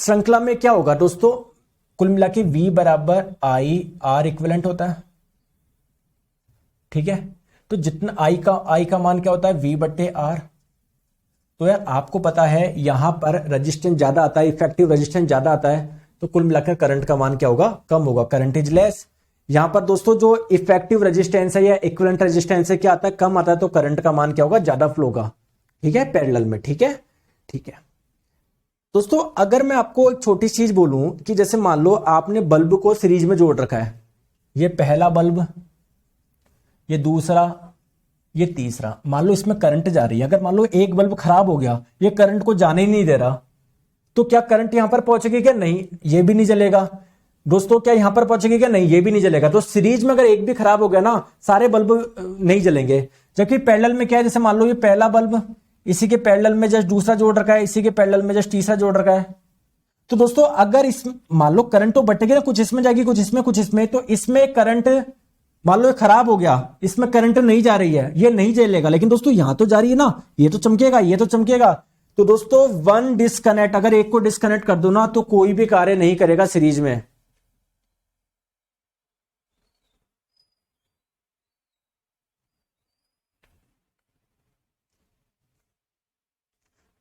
श्रृंखला में क्या होगा दोस्तों, कुल मिला के V बराबर I R इक्विवेलेंट होता है, ठीक है। तो जितना I का मान क्या होता है, V बट्टे R। तो यार आपको पता है यहां पर रेजिस्टेंस ज्यादा आता है, इफेक्टिव रेजिस्टेंस ज्यादा आता है, तो कुल मिलाकर करंट का मान क्या होगा, कम होगा, करंट इज लेस। यहां पर दोस्तों जो इफेक्टिव रेजिस्टेंस है या इक्विवेलेंट रेजिस्टेंस है क्या आता है, कम आता है, तो करंट का मान क्या होगा, ज्यादा फ्लो होगा, ठीक है, पैरेलल में, ठीक है, ठीक है। दोस्तों अगर मैं आपको एक छोटी चीज बोलूं कि जैसे मान लो आपने बल्ब को सीरीज में जोड़ रखा है, ये पहला बल्ब, ये दूसरा, ये तीसरा, मान लो इसमें करंट जा रही है, अगर मान लो एक बल्ब खराब हो गया, ये करंट को जाने ही नहीं दे रहा, तो क्या करंट यहां पर पहुंचेगी क्या, नहीं, ये भी नहीं जलेगा। दोस्तों क्या यहां पर पहुंचेगी क्या, नहीं, ये भी नहीं जलेगा। तो सीरीज में अगर एक भी खराब हो गया ना, सारे बल्ब नहीं जलेंगे। जबकि पैरेलल में क्या है, जैसे मान लो ये पहला बल्ब, इसी के पैरेलल में जस्ट दूसरा जोड़ रखा है, इसी के पैरेलल में जस्ट तीसरा जोड़ रखा है। तो दोस्तों अगर इस मान लो करंट तो बटेगी ना, कुछ इसमें जाएगी, कुछ इसमें, कुछ इसमें, तो इसमें करंट मान लो ये खराब हो गया, इसमें करंट नहीं जा रही है, ये नहीं जलेगा, लेकिन दोस्तों यहां तो जा रही है ना, ये तो चमकेगा, ये तो चमकेगा। तो दोस्तों वन डिस्कनेक्ट, अगर एक को डिस्कनेक्ट कर दो ना, तो कोई भी कार्य नहीं करेगा सीरीज में।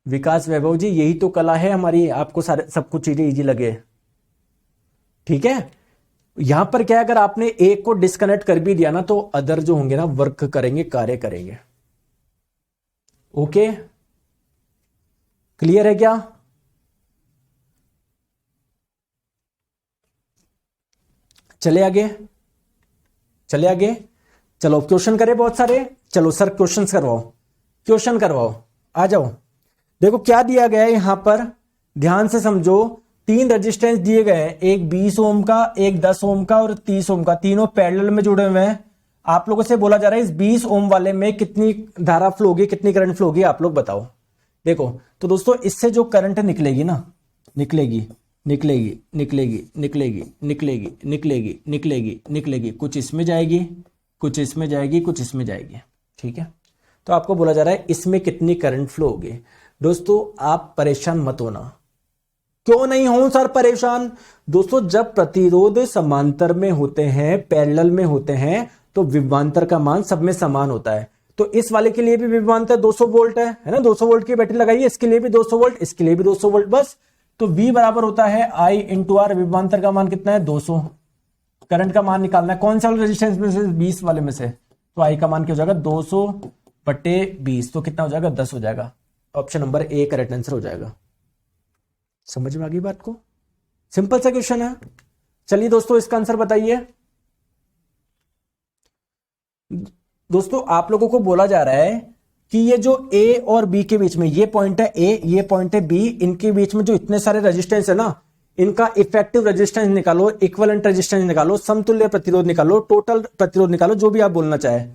विकास वैभव जी, यही तो कला है हमारी, आपको सारे सब कुछ चीजें इजी लगे, ठीक है। यहां पर क्या है, अगर आपने एक को डिस्कनेक्ट कर भी दिया ना, तो अदर जो होंगे ना वर्क करेंगे, कार्य करेंगे। ओके, क्लियर है क्या? चले आगे, चले आगे, चलो क्वेश्चन करें बहुत सारे। चलो सर क्वेश्चन करवाओ, क्वेश्चन करवाओ, आ जाओ। देखो क्या दिया गया है यहां पर, ध्यान से समझो। तीन रेजिस्टेंस दिए गए हैं, एक 20 ओम का, एक 10 ओम का और 30 ओम का, तीनों पैरेलल में जुड़े हुए हैं। आप लोगों से बोला जा रहा है इस 20 ओम वाले में कितनी धारा फ्लो होगी, कितनी करंट फ्लो होगी, आप लोग बताओ। देखो तो दोस्तों इससे जो करंट निकलेगी ना, निकलेगी निकलेगी निकलेगी निकलेगी निकलेगी निकलेगी निकलेगी निकलेगी, कुछ इसमें जाएगी, कुछ इसमें जाएगी, कुछ इसमें जाएगी, ठीक है। तो आपको बोला जा रहा है इसमें कितनी करंट फ्लो होगी। दोस्तों आप परेशान मत होना। क्यों नहीं हूं सर परेशान? दोस्तों जब प्रतिरोध समांतर में होते हैं, पैरेलल में होते हैं, तो विभवांतर का मान सब में समान होता है। तो इस वाले के लिए भी विभवांतर 200 वोल्ट है ना, 200 वोल्ट की बैटरी लगाइए, इसके लिए भी 200 वोल्ट, इसके लिए भी 200 वोल्ट, बस। तो V बराबर होता है I इंटू आर, विभवांतर का मान कितना है 200, करंट का मान निकालना है कौन सा वाला रेजिस्टेंस में से, 20 वाले में से। तो I का मान क्या हो जाएगा 200 बटे 20, तो कितना हो जाएगा 10 हो जाएगा। Option number A correct answer हो जाएगा। समझ में आ गई बात को? सिंपल सा क्वेश्चन है। चलिए दोस्तों इसका आंसर बताइए। दोस्तों आप लोगों को बोला जा रहा है कि ये जो ए और बी के बीच में, ये पॉइंट है ए, ये पॉइंट है बी, इनके बीच में जो इतने सारे रेजिस्टेंस है ना, इनका इफेक्टिव रेजिस्टेंस निकालो, इक्विवेलेंट रेजिस्टेंस निकालो, समतुल्य प्रतिरोध निकालो, टोटल प्रतिरोध निकालो, जो भी आप बोलना चाहे,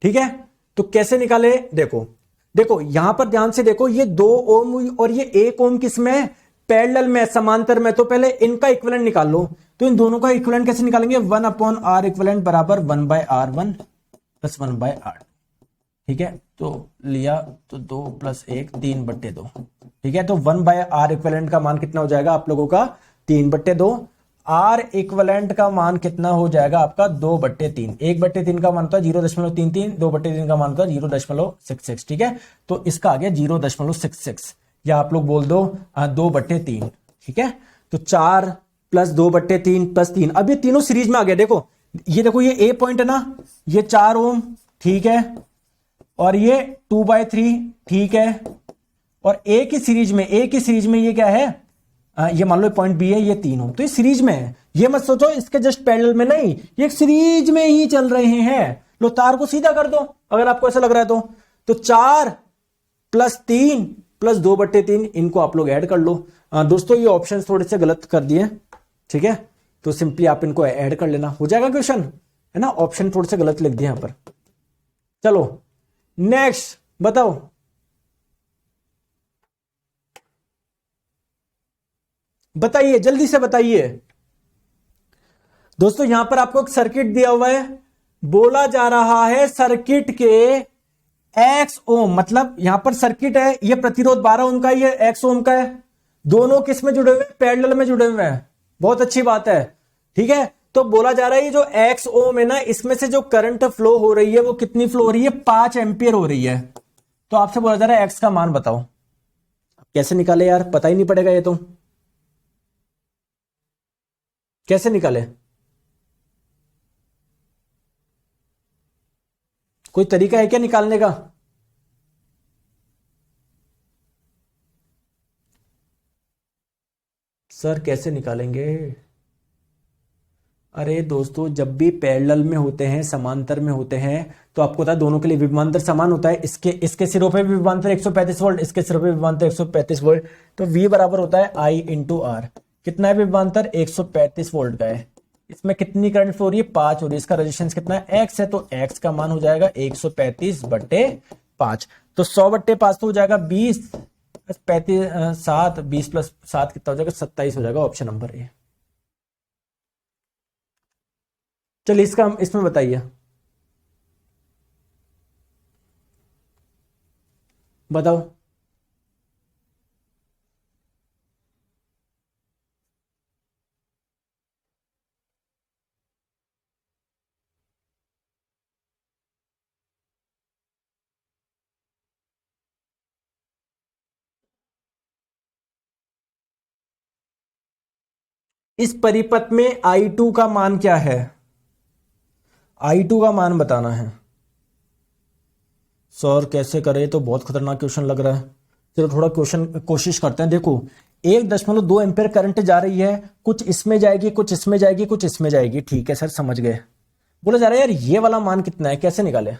ठीक है। तो कैसे निकाले? देखो देखो यहां पर ध्यान से देखो, ये 2 ओम और ये 1 ओम किसमें, पैरेलल में, समांतर में। तो पहले इनका इक्विवेलेंट निकाल लो। तो इन दोनों का इक्विवेलेंट कैसे निकालेंगे, 1/r इक्विवेलेंट बराबर 1/r1 प्लस 1/r, ठीक है। तो लिया तो 2 + 1 3/2, ठीक है। तो 1/r इक्विवेलेंट का मान कितना हो जाएगा आप लोगों का 3/2। R इक्विवेलेंट का मान कितना हो जाएगा आपका 2/3। 1/3 का मान होता है 0.33, 2/3 का मान होता है 0.66, ठीक है। तो इसका आ गया 0.66, या आप लोग बोल दो 2/3, ठीक है। तो 4 + 2/3 + 3, अब ये तीनों सीरीज में आ गया। देखो ये ए पॉइंट है ना, ये 4 ओम, ठीक है, और ये 2/3, ठीक है। और एक ही सीरीज में ये क्या है, ये मान लो पॉइंट बी है, ये 3 ओम, तो ये सीरीज में है। ये मत सोचो इसके जस्ट पैरेलल में, नहीं, ये सीरीज में ही चल रहे हैं। लो तार को सीधा कर दो अगर आपको ऐसा लग रहा है तो 4 + 3 + 2/3, इनको आप लोग ऐड कर लो। दोस्तों ये ऑप्शन थोड़े से गलत कर दिए, ठीक है, तो सिंपली आप इनको ऐड कर लेना, हो जाएगा क्वेश्चन, है ना। ऑप्शन थोड़े से गलत लिख दिए यहां पर। चलो नेक्स्ट बताओ। बताइए जल्दी से बताइए। दोस्तों यहां पर आपको एक सर्किट दिया हुआ है, बोला जा रहा है सर्किट के x ओम, मतलब यहां पर सर्किट है, ये प्रतिरोध 12 ओम का है, ये x ओम का है। दोनों किस में जुड़े हुए, पैरेलल में जुड़े हुए हैं। बहुत अच्छी बात है, ठीक है। तो बोला जा रहा है ये जो एक्स ओम है ना, इसमें से जो करंट फ्लो हो रही है वो कितनी फ्लो हो रही है, 5 एम्पियर हो रही है। तो आपसे बोला जा रहा है एक्स का मान बताओ। कैसे निकाले यार, पता ही नहीं पड़ेगा ये तो, कैसे निकाले, कोई तरीका है क्या निकालने का? सर कैसे निकालेंगे? अरे दोस्तों, जब भी पैरेलल में होते हैं, समांतर में होते हैं, तो आपको पता है दोनों के लिए विभवांतर समान होता है। इसके सिरों पे भी विभवांतर 135 वोल्ट, इसके सिरों पे विभवांतर 135 वोल्ट। तो V बराबर होता है I इंटू आर। कितना है विभवांतर, 135 वोल्ट का है। इसमें कितनी करंट फ्लो हो रही है, 5 हो रही है। इसका रेजिस्टेंस कितना है, x है, तो x का मान हो जाएगा 135/5। तो 100/5 तो हो जाएगा 20, 35 7, 20 + 7 कितना हो जाएगा, 27 हो जाएगा। Option number A. चलिए इसका इसमें बताइए, बताओ। इस परिपथ में I2 का मान क्या है, I2 का मान बताना है। सर कैसे करें, तो बहुत खतरनाक क्वेश्चन लग रहा है। चलो थोड़ा क्वेश्चन कोशिश करते हैं। देखो 1.2 एम्पियर करंट जा रही है, कुछ इसमें जाएगी, कुछ इसमें जाएगी, कुछ इसमें जाएगी। ठीक है सर, समझ गए। बोला जा रहा है यार ये वाला मान कितना है, कैसे निकाले,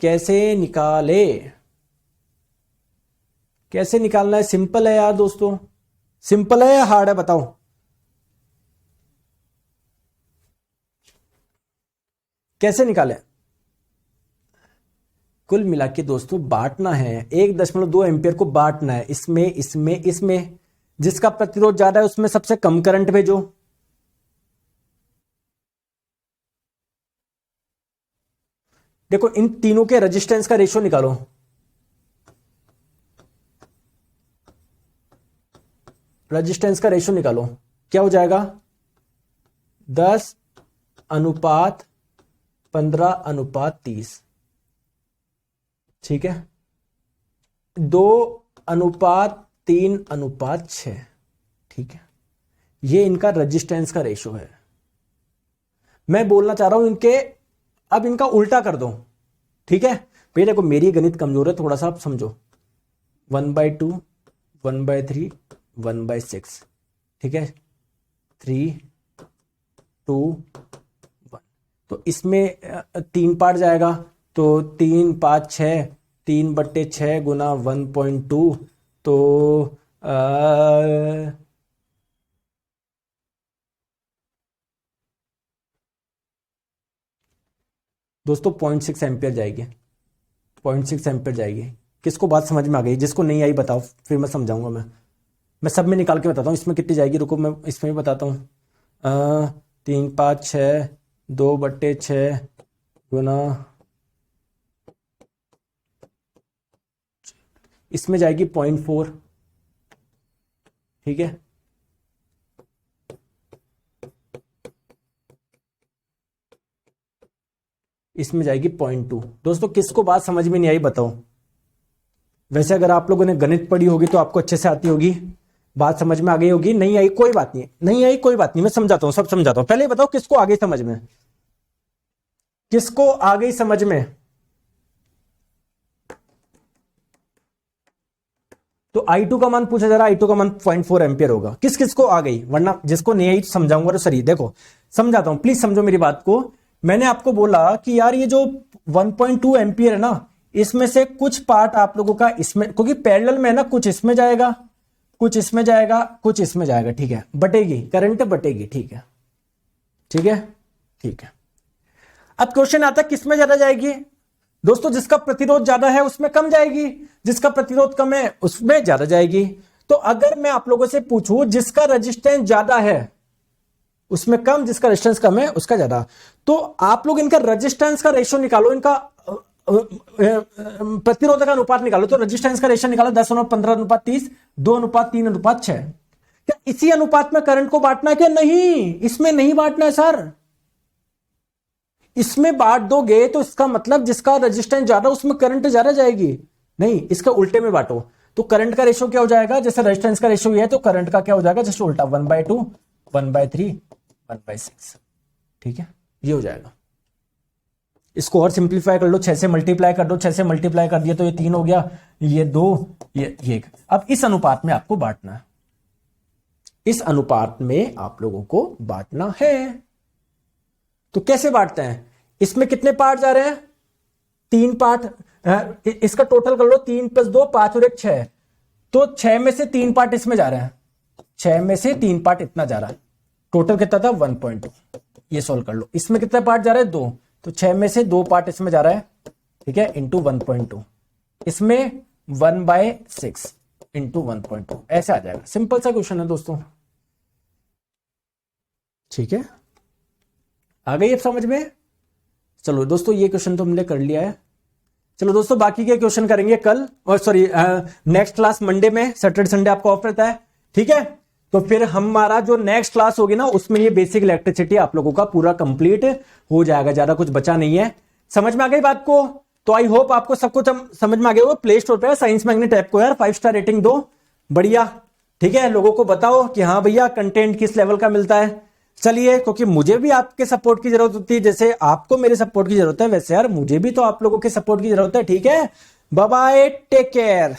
कैसे निकाले, कैसे निकालना है? सिंपल है यार दोस्तों, सिंपल है या हार्ड है, बताओ। कैसे निकाले? कुल मिला के दोस्तों बांटना है, 1.2 एम्पियर को बांटना है, इसमें इसमें इसमें। जिसका प्रतिरोध ज्यादा है उसमें सबसे कम करंट भेजो। देखो इन तीनों के रेजिस्टेंस का रेशियो निकालो। रेजिस्टेंस का रेशियो निकालो, क्या हो जाएगा, 10:15:30। ठीक है, 2:3:6। ठीक है, ये इनका रेजिस्टेंस का रेशियो है। मैं बोलना चाह रहा हूं इनके, अब इनका उल्टा कर दो। ठीक है भैया, देखो मेरी गणित कमजोर है, थोड़ा सा आप समझो। 1/2, 1/3, 1/6। ठीक है, 3, 2, 1। तो इसमें 3 पार्ट जाएगा, तो 3, 5, 6, 3/6 गुना 1.2, तो दोस्तों 0.6 एम्पियर जाएगी, 0.6 एम्पियर जाएगी। किसको बात समझ में आ गई? जिसको नहीं आई बताओ, फिर मैं समझाऊंगा। मैं सब में निकाल के बताता हूँ इसमें कितनी जाएगी। रुको मैं इसमें भी बताता हूँ। 3, 5, 6, 2/6 गुना, इसमें जाएगी 0.4। ठीक है, इसमें जाएगी 0.2। दोस्तों किसको बात समझ में नहीं आई बताओ। वैसे अगर आप लोगों ने गणित पढ़ी होगी तो आपको अच्छे से आती होगी, बात समझ में आ गई होगी। नहीं आई कोई बात नहीं, नहीं आई कोई बात नहीं, मैं समझाता हूं, सब समझाता हूं। पहले बताओ किसको आ गई समझ में, किसको आ गई समझ में? तो I2 का मान पूछा जा रहा है, I2 का मान 0.4 एम्पियर होगा। किस किस को आ गई, वरना जिसको नहीं आई तो समझाऊंगा। तो सही देखो समझाता हूं, प्लीज समझो मेरी बात को। मैंने आपको बोला कि यार ये जो 1.2 एम्पियर है ना, इसमें से कुछ पार्ट आप लोगों का इसमें, क्योंकि पैरेलल में है ना, कुछ इसमें जाएगा, कुछ इसमें जाएगा, कुछ इसमें जाएगा। ठीक है, बटेगी, करंट बटेगी। ठीक है, ठीक है, ठीक है। अब क्वेश्चन आता है किसमें ज्यादा जाएगी? दोस्तों जिसका प्रतिरोध ज्यादा है उसमें कम जाएगी, जिसका प्रतिरोध कम है उसमें ज्यादा जाएगी। तो अगर मैं आप लोगों से पूछूं जिसका रेजिस्टेंस ज्यादा है उसमें कम, जिसका रेजिस्टेंस कम है उसका ज्यादा, तो आप लोग इनका रेजिस्टेंस का रेशियो निकालो, इनका प्रतिरोध का अनुपात निकालो, तो रेजिस्टेंस का रेशियो निकालो 10:15:30, 2:3:6। क्या इसी अनुपात में करंट को बांटना है क्या? नहीं, इसमें नहीं बांटना है सर। इसमें बांट दोगे तो इसका मतलब जिसका रेजिस्टेंस ज्यादा उसमें करंट ज्यादा जाएगी। नहीं, इसका उल्टे में बांटो तो करंट का रेशियो क्या हो जाएगा? जैसे रेजिस्टेंस का रेशियो ये है तो करंट का क्या हो जाएगा? जैसे उल्टा 1/2, 1/3, 1/6। ठीक है, ये हो जाएगा। इसको और सिंप्लीफाई कर लो, 6 से मल्टीप्लाई कर दो, 6 से मल्टीप्लाई कर दिया तो ये 3 हो गया, ये 2, ये 1। अब इस अनुपात में आपको बांटना है, इस अनुपात में आप लोगों को बांटना है। तो कैसे बांटते हैं? इसमें कितने पार्ट जा रहे हैं? 3 पार्ट। इसका टोटल कर लो, 3 + 2 5 और 1 6। तो 6 में से 3 पार्ट इसमें जा रहा है, 6 में से 3 पार्ट इतना जा रहा है। टोटल कितना था? 1.2। ये सोल्व कर लो। इसमें कितने पार्ट जा रहे हैं? 2। तो 6 में से 2 पार्ट इसमें जा रहा है, ठीक है, इंटू 1.2। इसमें 1/6 इंटू 1.2, ऐसे आ जाएगा। सिंपल सा क्वेश्चन है दोस्तों, ठीक है। आ गई अब समझ में? चलो दोस्तों, ये क्वेश्चन तो हमने कर लिया है। चलो दोस्तों, बाकी के क्वेश्चन करेंगे कल, और सॉरी नेक्स्ट क्लास मंडे में। सैटरडे संडे आपका ऑफ रहता है, ठीक है। तो फिर हमारा जो नेक्स्ट क्लास होगी ना, उसमें ये बेसिक इलेक्ट्रिसिटी आप लोगों का पूरा कंप्लीट हो जाएगा, ज्यादा कुछ बचा नहीं है। समझ में आ गई बात को? तो आई होप आपको सब कुछ समझ में आ गया होगा। प्ले स्टोर पे साइंस मैग्नेट ऐप को यार 5 स्टार रेटिंग दो, बढ़िया, ठीक है। लोगों को बताओ कि हाँ भैया कंटेंट किस लेवल का मिलता है। चलिए, क्योंकि मुझे भी आपके सपोर्ट की जरूरत होती है, जैसे आपको मेरे सपोर्ट की जरूरत है, वैसे यार मुझे भी तो आप लोगों के सपोर्ट की जरूरत है, ठीक है। Bye bye, take care.